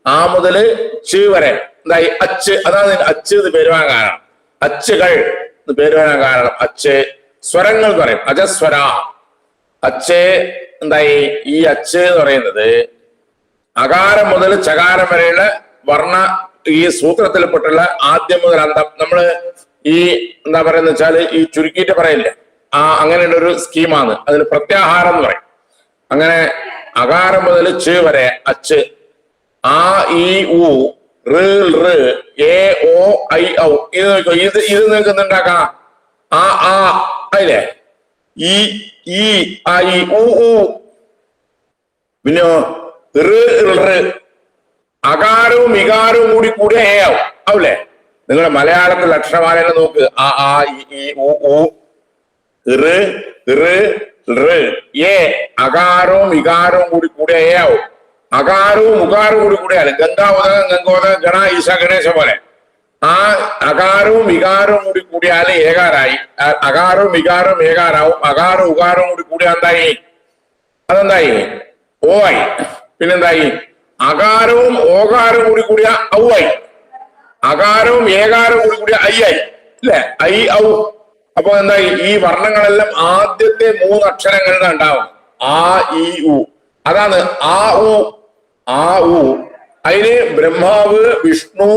ആ മുതല് ച് വരെ എന്തായി അച്ച്. അതാണ് അച്ച് എന്ന് പേര് വരാൻ കാരണം, അച്ചുകൾ എന്ന് പേര് വരാൻ കാരണം. അച്ച് സ്വരങ്ങൾ എന്ന് പറയും, അജസ്വര. അച്ച് എന്തായി, ഈ അച്ച് എന്ന് പറയുന്നത് അകാരം മുതൽ ചകാരം വരെയുള്ള വർണ്ണ ഈ സൂത്രത്തിൽപ്പെട്ടുള്ള ആദ്യം മുതൽ അന്തം. നമ്മള് ഈ എന്താ പറയുന്ന വെച്ചാല് ഈ ചുരുക്കിയിട്ട് പറയില്ലേ, അങ്ങനെയുള്ള ഒരു സ്കീമാണ്. അതിന് പ്രത്യാഹാരം എന്ന് പറയും. അങ്ങനെ അകാരം മുതൽ ച് വരെ അച്ച്. ആ ഈ ഉ ഋ എ ഓ ഐ ഔ. ഇത് നോക്കോ, ഇത് നിങ്ങൾക്ക് എന്തുണ്ടാക്കാം, അതില്ലേ ഈ ഐ ഉ ഉ. പിന്നെയോ അകാരവും വികാരവും കൂടി ഏ ആവും ആവൂലേ. നിങ്ങളുടെ മലയാളത്തിൽ അക്ഷരമാല നോക്ക്, ഈ ഉ ഉ ഏ. അകാരവും വികാരവും കൂടി ഏ ആവും. അകാരവും ഉകാരവും കൂടിയാലും ഗംഗാോദകം ഗംഗോദകം ഗണ ഈശ ഗണേശ പോലെ ആ അകാരവും വികാരവും കൂടിയാല് ഏകാരായി. അകാരവും വികാരവും ഏകാരാവും. അകാരവും ഉകാരവും കൂടിയാ എന്തായി, അതെന്തായി ഓ ആയി. പിന്നെന്തായി, അകാരവും ഓകാരവും കൂടിയ ഔ ആയി. അകാരവും ഏകാരവും കൂടിയ ഐ ആയി അല്ലെ, ഐ ഔ. അപ്പൊ എന്തായി, ഈ വർണ്ണങ്ങളെല്ലാം ആദ്യത്തെ 3 അക്ഷരങ്ങളുടെ ഉണ്ടാവും. ആ ഇ ഉ. അതാണ് ആ ഉ. അതിന് ബ്രഹ്മാവ് വിഷ്ണു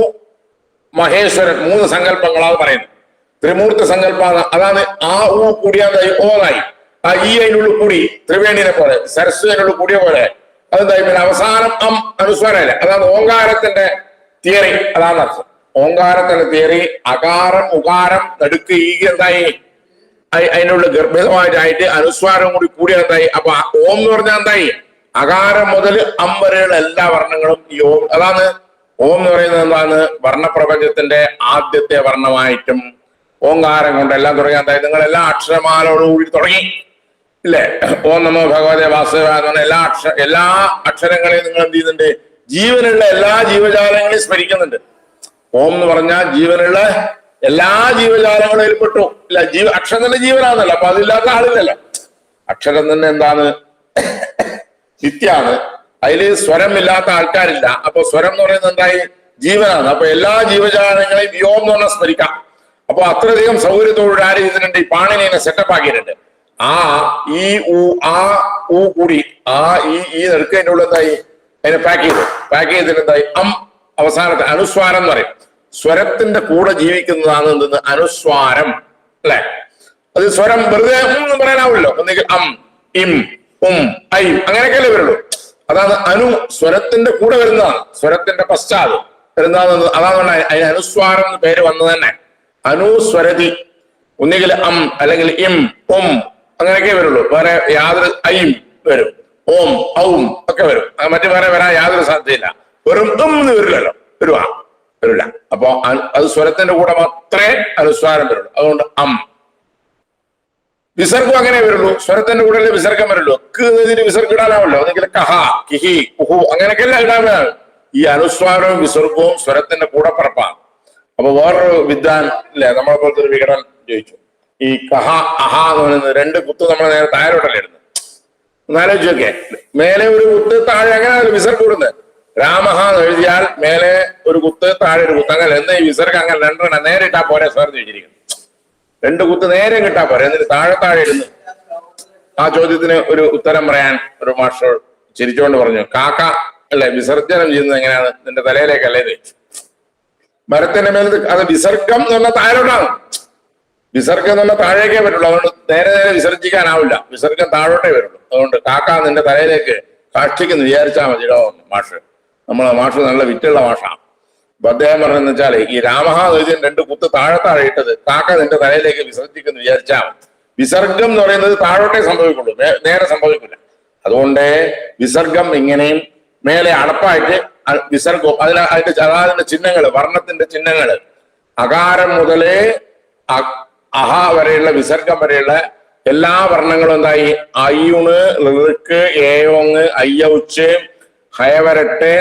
മഹേശ്വരൻ 3 സങ്കല്പങ്ങളാണ് പറയുന്നത്. ത്രിമൂർത്തി സങ്കല്പമാണ്. അതാണ് ആ ഉ കൂടിയാതായി ഓതായി. ആ ഈ അതിനുള്ളിൽ കൂടി ത്രിവേണിനെ പോലെ, സരസ് അതിനുള്ളിൽ കൂടിയ പോലെ അതെന്തായി. പിന്നെ അവസാനം അനുസ്വാരമില്ല. അതാണ് ഓങ്കാരത്തിന്റെ തിയറി. അതാണ് അർത്ഥം. ഓങ്കാരത്തിന്റെ തിയറി അകാരം ഉകാരം നടുക്ക് ഈ എന്തായി, അതിനുള്ള ഗർഭിതമായിട്ടായിട്ട് അനുസ്വാരം കൂടി എന്തായി. അപ്പൊ ഓം എന്ന് പറഞ്ഞാൽ എന്തായി, അകാരം മുതൽ വരെയുള്ള എല്ലാ വർണ്ണങ്ങളും ഈ ഓം. അതാണ് ഓം എന്ന് പറയുന്നത്. എന്താണ്, വർണ്ണപ്രപഞ്ചത്തിന്റെ ആദ്യത്തെ വർണ്ണമായിട്ടും ഓങ്കാരം കൊണ്ട് എല്ലാം തുടങ്ങി. എന്തായി, നിങ്ങൾ എല്ലാ അക്ഷരമാലോടുകൂടി തുടങ്ങി ഇല്ലേ. ഓം നമോ ഭഗവതേ വാസുദേവ എന്ന് പറഞ്ഞ എല്ലാ അക്ഷരങ്ങളെയും നിങ്ങൾ എന്ത് ചെയ്യുന്നുണ്ട്, ജീവനുള്ള എല്ലാ ജീവജാലങ്ങളെയും സ്മരിക്കുന്നുണ്ട്. ഓം എന്ന് പറഞ്ഞാൽ ജീവനുള്ള എല്ലാ ജീവജാലങ്ങളിൽ പെട്ടു ഇല്ല. അക്ഷരം തന്നെ ജീവനാണല്ലോ. അപ്പൊ അതില്ലാത്ത ആളില്ലല്ലോ. അക്ഷരം തന്നെ എന്താണ്, നിത്യാണ്. അതില് സ്വരം ഇല്ലാത്ത ആൾക്കാരില്ല. അപ്പൊ സ്വരം എന്ന് പറയുന്നത് എന്തായി, ജീവനാണ്. അപ്പൊ എല്ലാ ജീവജാലങ്ങളെയും ഈ ഓം എന്ന് പറഞ്ഞാൽ സ്മരിക്കാം. അപ്പൊ അത്രയധികം സൗകര്യത്തോടുകൂടി ആര് ചെയ്തിട്ടുണ്ട്, ഈ പാണിനിയെ സെറ്റപ്പ് ആക്കിയിട്ടുണ്ട്. ഈ ഉ കൂടി ഈ നെടുക്കതിൻ്റെ ഉള്ളിൽ എന്തായി, അതിനെ പാക്ക് ചെയ്തിട്ട് എന്തായി അവസാനത്തെ അനുസ്വാരം എന്ന് പറയും. സ്വരത്തിന്റെ കൂടെ ജീവിക്കുന്നതാണ് എന്തെന്ന്, അനുസ്വാരം അല്ലെ. അത് സ്വരം വെറുതെ എന്ന് പറയാനാവില്ലോ. ഒന്നെങ്കിൽ ഇം ഐ അങ്ങനെയൊക്കെയല്ലേ വരുള്ളൂ. അതാണ് സ്വരത്തിന്റെ കൂടെ വരുന്നതാണ്, സ്വരത്തിന്റെ പശ്ചാത് വരുന്നതാണ്. അതാണ് അതിന് അനുസ്വാരം എന്ന് പേര് വന്നത് തന്നെ. അനുസ്വരതി. ഒന്നുകിൽ അല്ലെങ്കിൽ ഇം അങ്ങനെയൊക്കെ വരുള്ളൂ. വേറെ യാതൊരു ഐം വരും, ഓം ഔം ഒക്കെ വരും. മറ്റു വേറെ വരാൻ യാതൊരു സാധ്യതയില്ല. വെറും എന്ന് വരില്ലല്ലോ, വരില്ല. അപ്പൊ അത് സ്വരത്തിന്റെ കൂടെ മാത്രമേ അനുസ്വാരം വരുള്ളൂ. അതുകൊണ്ട് വിസർഗം അങ്ങനെ വരുള്ളൂ. സ്വരത്തിന്റെ കൂടെ വിസർഗം വരുള്ളൂ. ഇതിന് വിസർഗം ഇടാനാവല്ലോ. ഒന്നെങ്കിൽ കഹ കിഹി കുഹു അങ്ങനെയൊക്കെയല്ല ഇടാനാണ്. ഈ അനുസ്വാരവും വിസർഗവും സ്വരത്തിന്റെ കൂടെ പറപ്പാണ്. അപ്പൊ വേറൊരു വിദ്വാൻ ഇല്ലേ, നമ്മളെ പോലത്തെ ഒരു വികടൻ ചോദിച്ചു, ഈ കഹ അഹ എന്ന് പറയുന്നത് 2 കുത്ത് നമ്മൾ നേരെ താഴോട്ടല്ലേ ഇടുന്നത്. ഒന്നാലോചിച്ച് നോക്കിയേ, മേലെ ഒരു കുത്ത് താഴെ അങ്ങനെ വിസർഗം ഇടുന്നത്. രാമഹ എന്ന് എഴുതിയാൽ മേലെ ഒരു കുത്ത് താഴെ ഒരു കുത്ത്, അങ്ങനെ എന്താ ഈ വിസർഗം അങ്ങനെ 2 നേരെ ഇട്ടാ പോരെ സ്വരം ചോദിച്ചിരിക്കുന്നു. 2 കുത്ത് നേരെ കിട്ടാ പോരെ, എന്നിട്ട് താഴെ ഇടുന്നു. ആ ചോദ്യത്തിന് ഒരു ഉത്തരം പറയാൻ ഒരു മാസ്റ്റർ ചിരിച്ചുകൊണ്ട് പറഞ്ഞു, കാക്ക അല്ലെ വിസർജനം ചെയ്യുന്നത് എങ്ങനെയാണ്, നിന്റെ തലയിലേക്കല്ലേ ചോദിച്ചു. മരത്തിന്റെ മേൽ അത് വിസർഗം എന്ന് പറഞ്ഞാൽ താഴോട്ടാണ്. വിസർഗം എന്ന് പറഞ്ഞാൽ താഴേക്കേ പറ്റുള്ളൂ. അതുകൊണ്ട് നേരെ നേരെ വിസർജിക്കാനാവില്ല, വിസർഗം താഴോട്ടേ വരുള്ളൂ. അതുകൊണ്ട് കാക്ക നിന്റെ തലയിലേക്ക് കാഷ്ടിക്കുന്നു വിചാരിച്ചാൽ മതിയോ മാഷ്. മാഷ് നല്ല വിറ്റുള്ള മാഷാണ്. അപ്പൊ അദ്ദേഹം പറഞ്ഞെന്ന് വെച്ചാല് ഈ രാമഹാദ്വൈദ്യൻ 2 കുത്ത് താഴെ ഇട്ടത് കാക്ക നിന്റെ തലയിലേക്ക് വിസർജിക്കുന്നു വിചാരിച്ചാൽ മതി. വിസർഗം എന്ന് പറയുന്നത് താഴോട്ടേ സംഭവിക്കുള്ളൂ, നേരെ സംഭവിക്കില്ല. അതുകൊണ്ട് വിസർഗം ഇങ്ങനെയും മേലെ അടപ്പായിട്ട് വിസർഗം അതിന്റെ ചിഹ്നങ്ങള്, വർണ്ണത്തിന്റെ ചിഹ്നങ്ങള് അകാരം മുതലേ അഹ വരെയുള്ള വിസർഗം വരെയുള്ള എല്ലാ വർണ്ണങ്ങളും എന്തായി? അയ്യുണ്, ഋക്ക്, ഏയോങ്, അയ്യൗച്ച്, ഹയവരട്ട്,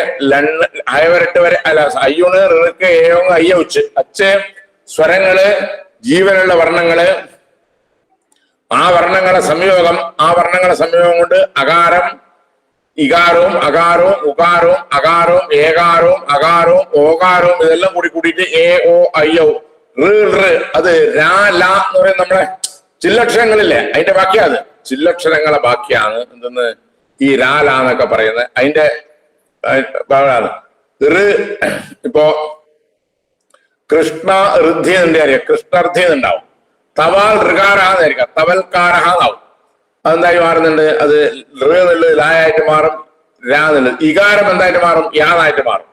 ഹയവരട്ട് വരെ അല്ല, അയ്യുണ്, ഋക്ക്, ഏയോങ്, അയ്യൗച്ച്, അച്ച് സ്വരങ്ങള്, ജീവനുള്ള വർണ്ണങ്ങള്, ആ വർണ്ണങ്ങളെ സംയോഗം കൊണ്ട് അകാരം, ഇകാരവും അകാരവും ഉകാരവും അകാരവും ഏകാരവും അകാരവും ഓകാരവും ഇതെല്ലാം കൂടിയിട്ട് എ ഓ ഐ ഔ അത് രാ ല എന്ന് പറയുന്നത് നമ്മളെ ചില്ലക്ഷരങ്ങളില്ലേ, അതിന്റെ ബാക്കിയാണ്. ചില്ലക്ഷരങ്ങളെ ബാക്കിയാണ് എന്തെന്ന് ഈ രാ ല എന്നൊക്കെ പറയുന്നത്. അതിന്റെ ഭാഗമാണ്. ഇപ്പോ കൃഷ്ണ ഋദ്ധി എന്നുണ്ട് അറിയാം, കൃഷ്ണർദ്ധി എന്നുണ്ടാവും. തവാൽ ഋകാരാന്നായിരിക്കാം, തവൽക്കാരഹാന്നാവും. അതെന്തായി മാറുന്നുണ്ട്? അത് എന്നുള്ളത് ലായായിട്ട് മാറും, രാ എന്നുള്ളത് ഇകാരം എന്തായിട്ട് മാറും? യാന്നായിട്ട് മാറും.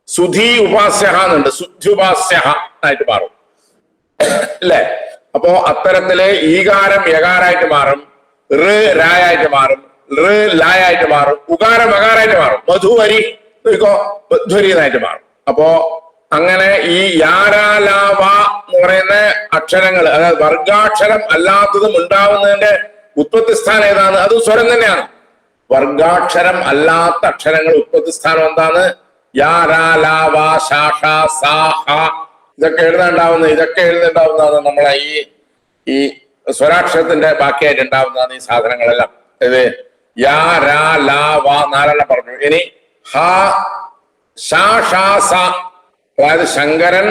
സുധി ഉപാസ്യഹ എന്നുണ്ട്, സുധ്യുപാസ്യഹ ആയിട്ട് മാറും അല്ലെ? അപ്പോ അത്തരത്തില് ഈകാരം യകാരായിട്ട് മാറും, രായായിട്ട് മാറും, ലായായിട്ട് മാറും, ഉകാരം അകാരായിട്ട് മാറും, മധുവരി മധ്വരി എന്നായിട്ട് മാറും. അപ്പോ അങ്ങനെ ഈ യാരാലാവ എന്ന് പറയുന്ന അക്ഷരങ്ങൾ, അതായത് വർഗാക്ഷരം അല്ലാത്തതും ഉണ്ടാവുന്നതിന്റെ ഉത്പത്തി സ്ഥാനം ഏതാണ്? അത് സ്വരം തന്നെയാണ്. വർഗാക്ഷരം അല്ലാത്ത അക്ഷരങ്ങൾ ഉത്പത്തി സ്ഥാനം എന്താണ്? യാരാലാവ, ശാഷ, സാഹ ഇതൊക്കെ എഴുതുന്നുണ്ടാവുന്നതാണ് നമ്മളെ ഈ സ്വരാക്ഷരത്തിന്റെ ബാക്കിയായിട്ട് ഉണ്ടാവുന്നതാണ് ഈ സാധനങ്ങളെല്ലാം. ഇത് യാ രാ ലാ വാ 4 പറഞ്ഞു. ഇനി ഹ ഷ ഷ സ, അതായത് ശങ്കരൻ,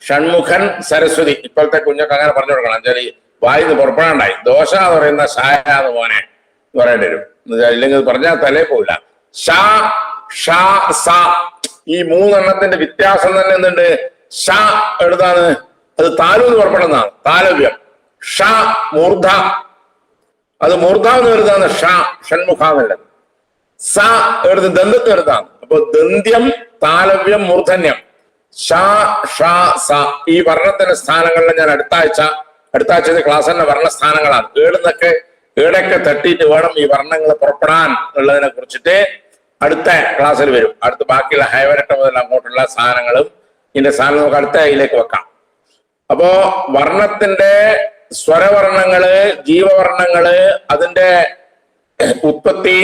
ഷൺമുഖൻ, സരസ്വതി. ഇപ്പോഴത്തെ കുഞ്ഞൊക്കെ അങ്ങനെ പറഞ്ഞു കൊടുക്കണം. എന്നുവെച്ചാൽ വായിന്ന് പുറപ്പെടാണ്ടായി. ദോശ എന്ന് പറയുന്ന ഷായാന്ന് മോനെ എന്ന് പറയേണ്ടി വരും. ഇല്ലെങ്കിൽ പറഞ്ഞാൽ തലേ പോവില്ല. ഷ ഷ സ ഈ 3 വ്യത്യാസം തന്നെ എന്തുണ്ട്? ഷ എഴുതാണ്, അത് താലൂന്ന് പുറപ്പെടുന്നതാണ്, താലവ്യം. ഷ മൂർധ, അത് മൂർധ എന്ന് എഴുതാണ് ഷ, ഷൺമുഖ എന്നുള്ളത്. സ എഴുതുന്ന ദന്തത്തെ എഴുതാണ്. അപ്പൊ ദന്ത്യം, താലവ്യം, മൂർധന്യം. ഷ ഷ സ ഈ വർണ്ണത്തിന്റെ സ്ഥാനങ്ങളിൽ ഞാൻ അടുത്ത ആഴ്ച ക്ലാസ് തന്നെ വർണ്ണസ്ഥാനങ്ങളാണ്. ഏടൊക്കെ തട്ടിയിട്ട് വേണം ഈ വർണ്ണങ്ങൾ പുറപ്പെടാൻ എന്നുള്ളതിനെ കുറിച്ചിട്ട് അടുത്ത ക്ലാസ്സിൽ വരും. അടുത്ത ബാക്കിയുള്ള ഹൈവരട്ട മുതൽ അങ്ങോട്ടുള്ള സാധനങ്ങളും ഇതിന്റെ സാധനം നമുക്ക് അടുത്ത ഇതിലേക്ക് വെക്കാം. അപ്പോ വർണ്ണത്തിന്റെ സ്വരവർണ്ണങ്ങള്, ജീവവർണ്ണങ്ങള്, അതിന്റെ ഉത്പത്തി,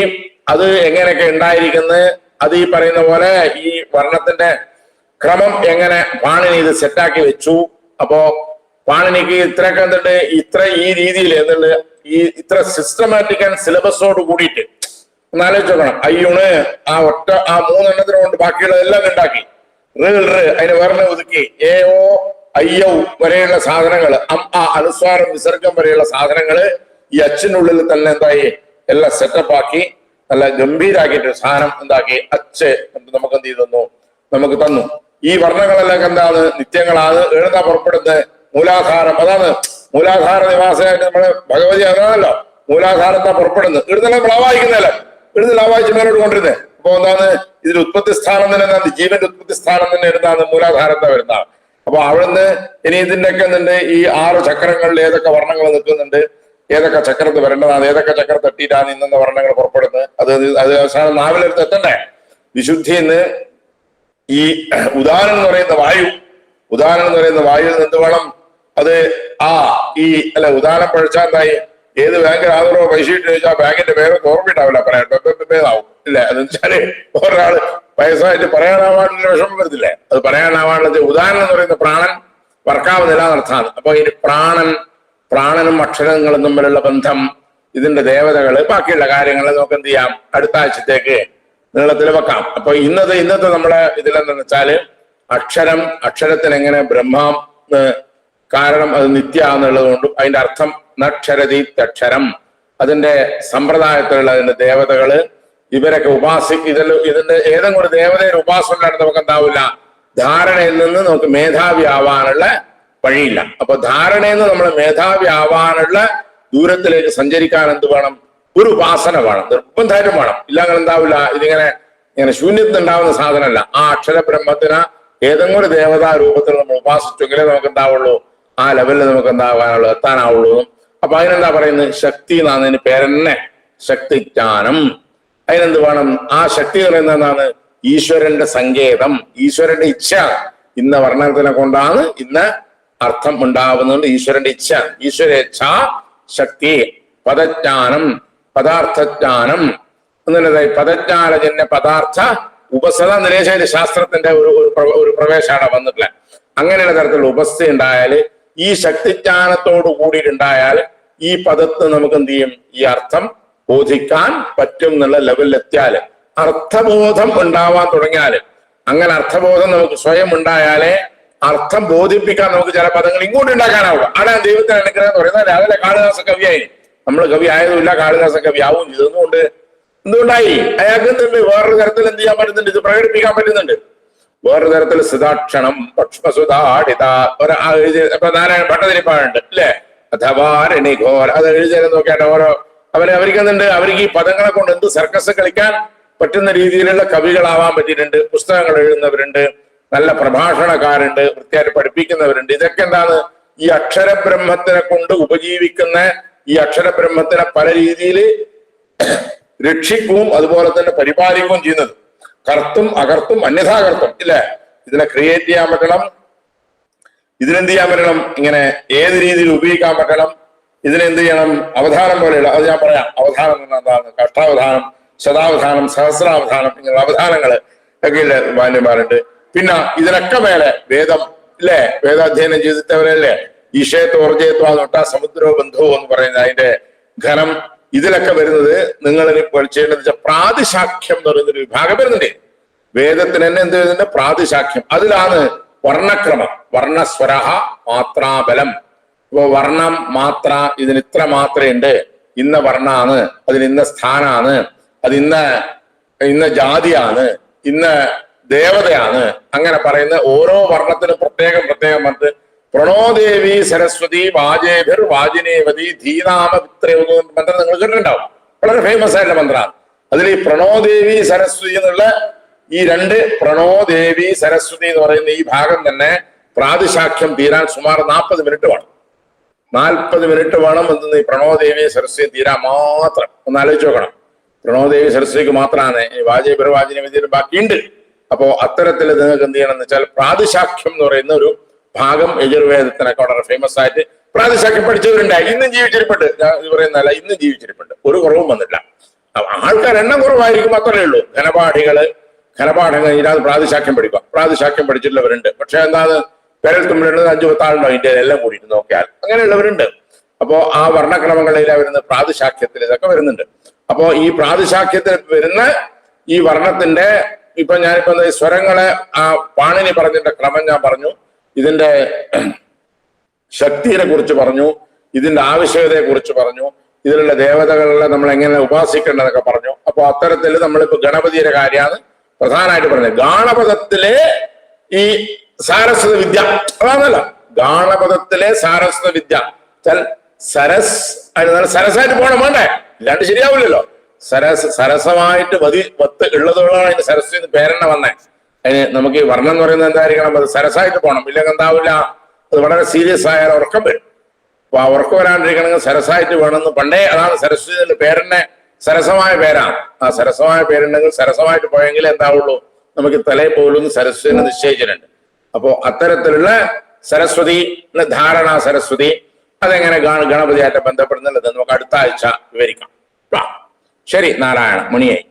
അത് എങ്ങനെയൊക്കെ ഉണ്ടായിരിക്കുന്നത്, അത് ഈ പറയുന്ന പോലെ ഈ വർണ്ണത്തിന്റെ ക്രമം എങ്ങനെ പാണിനി ഇത് സെറ്റാക്കി വെച്ചു. അപ്പോ പാണിനിക്ക് ഇത്രയൊക്കെ എന്തുണ്ട്, ഈ രീതിയിൽ എന്തുണ്ട്, ഇത്ര സിസ്റ്റമാറ്റിക് ആൻഡ് സിലബസോട് കൂടിയിട്ട് ഒന്നാലോചിച്ച് നോക്കണം. അയ്യൂണ് ആ 3 കൊണ്ട് ബാക്കിയുള്ളതെല്ലാം ഉണ്ടാക്കി. അതിന് വേറെ ഒതുക്കി. എ ഓ അയ്യൗ വരെയുള്ള സാധനങ്ങൾ, അനുസ്വാരം, വിസർഗം വരെയുള്ള സാധനങ്ങള് ഈ അച്ചിനുള്ളിൽ തന്നെ എന്തായി എല്ലാം സെറ്റപ്പ് ആക്കി നല്ല ഗംഭീരാക്കിയിട്ട് സാധനം എന്താക്കി അച്ച് നമുക്ക് എന്ത് ചെയ്തു, നമുക്ക് തന്നു. ഈ വർണ്ണങ്ങളെല്ലാം എന്താണ്? നിത്യങ്ങളാണ്. എഴുതാ പുറപ്പെടുന്നത് മൂലാധാരം. അതാണ് മൂലാധാര നിവാസമായിട്ട് നമ്മള് ഭഗവതി അതാണല്ലോ മൂലാധാരത്താ പുറപ്പെടുന്നത്. എഴുതെല്ലാം ലാവായിക്കുന്നതല്ല, ലാവായിച്ച് മേലോട്ട് കൊണ്ടിരുന്നത്. അപ്പൊ എന്താണ് ഇതിൽ ഉത്പത്തി സ്ഥാനം തന്നെ? എന്താണ് ജീവന്റെ ഉത്പത്തി സ്ഥാനം തന്നെ എന്താണ്? മൂലാധാരത്തെ വരുന്നതാണ്. അപ്പൊ അവിടുന്ന് ഇനി ഇതിന്റെയൊക്കെ എന്തുണ്ട്, ഈ 6 ചക്രങ്ങളിൽ ഏതൊക്കെ വർണ്ണങ്ങൾ നിൽക്കുന്നുണ്ട്, ഏതൊക്കെ ചക്രത്ത് വരേണ്ടതാണ്, ഏതൊക്കെ ചക്രം തട്ടിയിട്ടാണ് ഇന്ന വർണ്ണങ്ങൾ പുറപ്പെടുന്നത്, അത് അവസാനം നാവിലെടുത്ത് എത്തണ്ടേ. വിശുദ്ധിന്ന് ഈ ഉദാഹരണം എന്ന് പറയുന്ന വായുവിൽ നിന്ന് വേണം അത് ഉദാഹരണം പഠിച്ചാൽ എന്തായി? ഏത് ബാങ്കിൽ ആദരവോ പൈസ ഇട്ട് ചോദിച്ചാൽ ബാങ്കിന്റെ പേര് ഓർമ്മയിട്ടാവില്ല, പറയാം പേതാവും ഇല്ല. അതെന്ന് വെച്ചാല് ഒരാള് പൈസയായിട്ട് പറയാനാവാനുള്ള വിഷമം വരുന്നില്ലേ? അത് പറയാനാവാനുള്ളത് ഉദാഹരണം എന്ന് പറയുന്ന പ്രാണൻ വർക്കാവുന്നില്ല എന്നർത്ഥാണ്. അപ്പൊ ഈ പ്രാണനും അക്ഷരങ്ങളും തമ്മിലുള്ള ബന്ധം, ഇതിന്റെ ദേവതകള്, ബാക്കിയുള്ള കാര്യങ്ങൾ നമുക്ക് എന്ത് ചെയ്യാം, അടുത്ത ആഴ്ചത്തേക്ക് നീളത്തിൽ വെക്കാം. അപ്പൊ ഇന്നത്തെ നമ്മളെ ഇതിലെന്താന്ന് വെച്ചാല് അക്ഷരത്തിന് എങ്ങനെ ബ്രഹ്മം, കാരണം അത് നിത്യ എന്നുള്ളത് കൊണ്ടും അതിന്റെ അർത്ഥം നക്ഷരതി അക്ഷരം, അതിന്റെ സമ്പ്രദായത്തിലുള്ള അതിന്റെ ദേവതകള്, ഇവരൊക്കെ ഇതിന്റെ ഏതെങ്കിലും ഒരു ദേവതയുടെ ഉപാസനയിലാണ് നമുക്ക് എന്താവില്ല, ധാരണയിൽ നിന്ന് നമുക്ക് മേധാവി ആവാനുള്ള വഴിയില്ല. അപ്പൊ ധാരണയിൽ നിന്ന് നമ്മൾ മേധാവി ആവാനുള്ള ദൂരത്തിലേക്ക് സഞ്ചരിക്കാൻ എന്ത് വേണം? ഒരു ഉപാസന വേണം, നിർബന്ധമായിട്ടും വേണം. ഇല്ലെങ്കിൽ എന്താവില്ല, ഇങ്ങനെ ശൂന്യത്തിൽ ഉണ്ടാവുന്ന സാധനമല്ല. ആ അക്ഷരബ്രഹ്മത്തിന് ഏതെങ്കിലും ഒരു ദേവതാ രൂപത്തിൽ നമ്മൾ ഉപാസിച്ചെങ്കിലേ നമുക്ക് എന്താവുള്ളൂ, ആ ലെവലിൽ നമുക്ക് എന്താവാനുള്ളൂ, എത്താനാവുള്ളൂ. അപ്പൊ അതിനെന്താ പറയുന്നത്? ശക്തി എന്നാണ് പേരെന്നെ, ശക്തിജ്ഞാനം. അതിനെന്ത് വേണം? ആ ശക്തി പറയുന്നത് എന്താണ്? ഈശ്വരന്റെ സങ്കേതം, ഈശ്വരന്റെ ഇച്ഛ. ഇന്ന വർണ്ണത്തിനെ കൊണ്ടാണ് ഇന്ന അർത്ഥം ഉണ്ടാവുന്നത്. ഈശ്വരന്റെ ഇച്ഛ, ഈശ്വരേച്ഛ ശക്തി. പദജ്ഞാനം, പദാർത്ഥജ്ഞാനം എന്നുള്ളത് പദജ്ഞാനജന്യ പദാർത്ഥ ഉപസ്ഥ നിരേശ ശാസ്ത്രത്തിന്റെ ഒരു പ്രവേശമാണ് വന്നിട്ടില്ല. അങ്ങനെയുള്ള തരത്തിലുള്ള ഉപസ്ഥ ഉണ്ടായാൽ, ഈ ശക്തിജ്ഞാനത്തോടു കൂടിയിട്ടുണ്ടായാൽ ഈ പദത്തിന് നമുക്ക് എന്ത് ചെയ്യും? ഈ അർത്ഥം ബോധിക്കാൻ പറ്റും എന്നുള്ള ലെവലിലെത്തിയാൽ, അർത്ഥബോധം ഉണ്ടാവാൻ തുടങ്ങിയാൽ, അങ്ങനെ അർത്ഥബോധം നമുക്ക് സ്വയം ഉണ്ടായാലേ അർത്ഥം ബോധിപ്പിക്കാൻ നമുക്ക് ചില പദങ്ങൾ ഇങ്ങോട്ട് ഉണ്ടാക്കാനാവുക. അവിടെ ദൈവത്തിന് അനുഗ്രഹം എന്ന് പറയുന്നത് രാവിലെ കാളിദാസ കവിയായി. നമ്മൾ കവി ആയതുമില്ല, കാളിദാസ കവി ആവും ഇതൊന്നുകൊണ്ട് എന്തുകൊണ്ടായി? അയാൾക്ക് എന്തുണ്ട്? വേറൊരു തരത്തിൽ എന്ത് ചെയ്യാൻ പറ്റുന്നുണ്ട്? ഇത് പ്രകടിപ്പിക്കാൻ പറ്റുന്നുണ്ട്. വേറൊരു തരത്തിൽ സിതാക്ഷണം പക്ഷമസുധാടിത നാരായണ ഭട്ടതിരിപ്പാടുണ്ട് അല്ലെ, അഥവാ രണിഘോര, അത് എഴുതിയാലും നോക്കിയാട്ടെ. ഓരോ അവർക്ക് എന്തുണ്ട്? അവർക്ക് ഈ പദങ്ങളെ കൊണ്ട് എന്ത് സർക്കസ് കളിക്കാൻ പറ്റുന്ന രീതിയിലുള്ള കവികളാവാൻ പറ്റിയിട്ടുണ്ട്. പുസ്തകങ്ങൾ എഴുതുന്നവരുണ്ട്, നല്ല പ്രഭാഷണക്കാരുണ്ട്, വൃത്തിയായിട്ട് പഠിപ്പിക്കുന്നവരുണ്ട്. ഇതൊക്കെ എന്താണ്? ഈ അക്ഷരബ്രഹ്മത്തിനെ കൊണ്ട് ഉപജീവിക്കുന്ന, ഈ അക്ഷരബ്രഹ്മത്തിനെ പല രീതിയിൽ രക്ഷിക്കുകയും അതുപോലെ തന്നെ പരിപാലിക്കുകയും ചെയ്യുന്നത്. കർത്തും അകർത്തും അന്യഥാകർത്തും ഇല്ലേ? ഇതിനെ ക്രിയേറ്റ് ചെയ്യാൻ പറ്റണം, ഇതിനെന്ത് ചെയ്യാൻ പറ്റണം, ഇങ്ങനെ ഏത് രീതിയിൽ ഉപയോഗിക്കാൻ പറ്റണം, ഇതിനെന്ത് ചെയ്യണം? അവധാനം പോലെയുള്ള, അത് ഞാൻ പറയാം. അവധാനം എന്താണ്? കഷ്ടാവധാനം, ശതാവധാനം, സഹസ്രാവധാനം, ഇങ്ങനെ അവധാനങ്ങൾ ഒക്കെ ഇല്ലേ മാന്യന്മാരുണ്ട്. പിന്നെ ഇതിനൊക്കെ മേലെ വേദം ഇല്ലേ? വേദാധ്യയനം ചെയ്തിട്ടവരല്ലേ ഈശയത്തോർജയത്വാ സമുദ്രോ ബന്ധോ എന്ന് പറയുന്നത് അതിന്റെ ഘനം. ഇതിലൊക്കെ വരുന്നത് നിങ്ങൾ ചെയ്യേണ്ടത് വെച്ചാൽ പ്രാതിശാഖ്യം എന്ന് പറയുന്നൊരു വിഭാഗം വരുന്നുണ്ട്. വേദത്തിന് തന്നെ എന്ത് വരുന്നുണ്ട്? പ്രാതിശാഖ്യം. അതിലാണ് വർണ്ണക്രമം, വർണ്ണസ്വര, മാത്രാബലം. ഇപ്പൊ വർണ്ണം, മാത്ര, ഇതിന് ഇത്ര മാത്രയുണ്ട്, ഇന്ന വർണ്ണാണ്, അതിന് ഇന്ന സ്ഥാനാണ്, അത് ഇന്ന ജാതിയാണ്, ഇന്ന ദേവതയാണ്, അങ്ങനെ പറയുന്ന ഓരോ വർണ്ണത്തിനും പ്രത്യേകം പറഞ്ഞ് പ്രണോദേവി സരസ്വതി വാജേഭിർ വാജിനേവതി ധീനാമ മന്ത്രം നിങ്ങൾ കേട്ടിട്ടുണ്ടാവും. വളരെ ഫേമസ് ആയിട്ടുള്ള മന്ത്രമാണ്. അതിൽ ഈ പ്രണോദേവി സരസ്വതി എന്നുള്ള ഈ രണ്ട്, പ്രണോദേവി സരസ്വതി എന്ന് പറയുന്ന ഈ ഭാഗം തന്നെ പ്രാതിശാഖ്യം തീരാൻ സുമാർ 40 മിനിറ്റ് വേണം. 40 മിനിറ്റ് വേണം. എന്തെന്ന്? ഈ പ്രണോദേവി സരസ്വതി തീരാൻ മാത്രം. ഒന്ന് ആലോചിച്ച് നോക്കണം. പ്രണോദേവി സരസ്വതിക്ക് മാത്രമാണ്, വാജേഭിർ വാജിനേവതി ബാക്കിയുണ്ട്. അപ്പോ അത്തരത്തിൽ നിങ്ങൾക്ക് എന്ത് ചെയ്യണം എന്ന് വെച്ചാൽ പ്രാതിശാഖ്യം എന്ന് പറയുന്ന ഒരു ഭാഗം യജുർവേദത്തിനൊക്കെ വളരെ ഫേമസ് ആയിട്ട് പ്രാതിശാഖ്യം പഠിച്ചവരുണ്ടായി. ഇന്നും ജീവിച്ചിരിപ്പുണ്ട്. ഇത് പറയുന്നതല്ല, ഇന്നും ജീവിച്ചിരിപ്പുണ്ട്. ഒരു കുറവും വന്നില്ല. ആൾക്കാർ എണ്ണം കുറവായിരിക്കും, അത്രയേ ഉള്ളൂ. ഘനപാഠങ്ങൾ ഇതിനകത്ത് പ്രാതിശാഖ്യം പഠിക്കുക. പ്രാതിശാഖ്യം പഠിച്ചിട്ടുള്ളവരുണ്ട്. പക്ഷെ എന്താണ്? വിരൽ തുമ്പിലുള്ളത് 5-10 ആളുണ്ടോ ഇന്ത്യയിൽ എല്ലാം കൂടിയിട്ട് നോക്കിയാൽ? അങ്ങനെയുള്ളവരുണ്ട്. അപ്പോ ആ വർണ്ണക്രമങ്ങളിലാണ് വരുന്നത്. പ്രാതിശാഖ്യത്തിൽ ഇതൊക്കെ വരുന്നുണ്ട്. അപ്പോ ഈ പ്രാതിശാഖ്യത്തിൽ വരുന്ന ഈ വർണ്ണത്തിന്റെ ഇപ്പൊ ഞാനിപ്പോ സ്വരങ്ങളെ ആ പാണിനി പറഞ്ഞതിന്റെ ക്രമം ഞാൻ പറഞ്ഞു, ഇതിന്റെ ശക്തിയെ കുറിച്ച് പറഞ്ഞു, ഇതിന്റെ ആവശ്യകതയെ കുറിച്ച് പറഞ്ഞു, ഇതിലുള്ള ദേവതകളെ നമ്മൾ എങ്ങനെ ഉപാസിക്കേണ്ടതൊക്കെ പറഞ്ഞു. അപ്പൊ അത്തരത്തിൽ നമ്മളിപ്പോ ഗണപതിയുടെ കാര്യമാണ് പ്രധാനമായിട്ട് പറഞ്ഞത്. ഗാണപദത്തിലെ ഈ സാരസ്വത വിദ്യ അതാണല്ല, ഗാണപദത്തിലെ സാരസ്വത വിദ്യ സരസായിട്ട് പോകണം, വേണ്ടേ? ഇല്ലാണ്ട് ശരിയാവില്ലല്ലോ. സരസമായിട്ട് വത്ത് ഉള്ളതോളാണ് അതിന് സരസ്വതി പേരെണ്ണ വന്നേ. അതിന് നമുക്ക് ഈ വർണ്ണം എന്ന് പറയുന്നത് എന്തായിരിക്കണം? അത് സരസായിട്ട് പോകണം, ഇല്ലെങ്കിൽ എന്താവില്ല, അത് വളരെ സീരിയസ് ആയാൽ ഉറക്കം വരും. അപ്പൊ ആ ഉറക്കം വരാണ്ടിരിക്കണമെങ്കിൽ സരസായിട്ട് വേണമെന്ന് പണ്ടേ, അതാണ് സരസ്വതിയുടെ പേരെന്നെ സരസമായ പേരാണ്. ആ സരസമായ പേരുണ്ടെങ്കിൽ സരസമായിട്ട് പോയെങ്കിൽ എന്താവുള്ളൂ, നമുക്ക് തലയിൽ പോലും സരസ്വതിനെ നിശ്ചയിച്ചിട്ടുണ്ട്. അപ്പോ അത്തരത്തിലുള്ള സരസ്വതി ധാരണ സരസ്വതി അതെങ്ങനെ ഗണപതിയായിട്ട് ബന്ധപ്പെടുന്നുള്ളത് നമുക്ക് അടുത്ത ആഴ്ച വിവരിക്കാം. ശരി, നാരായണ മണിയായി.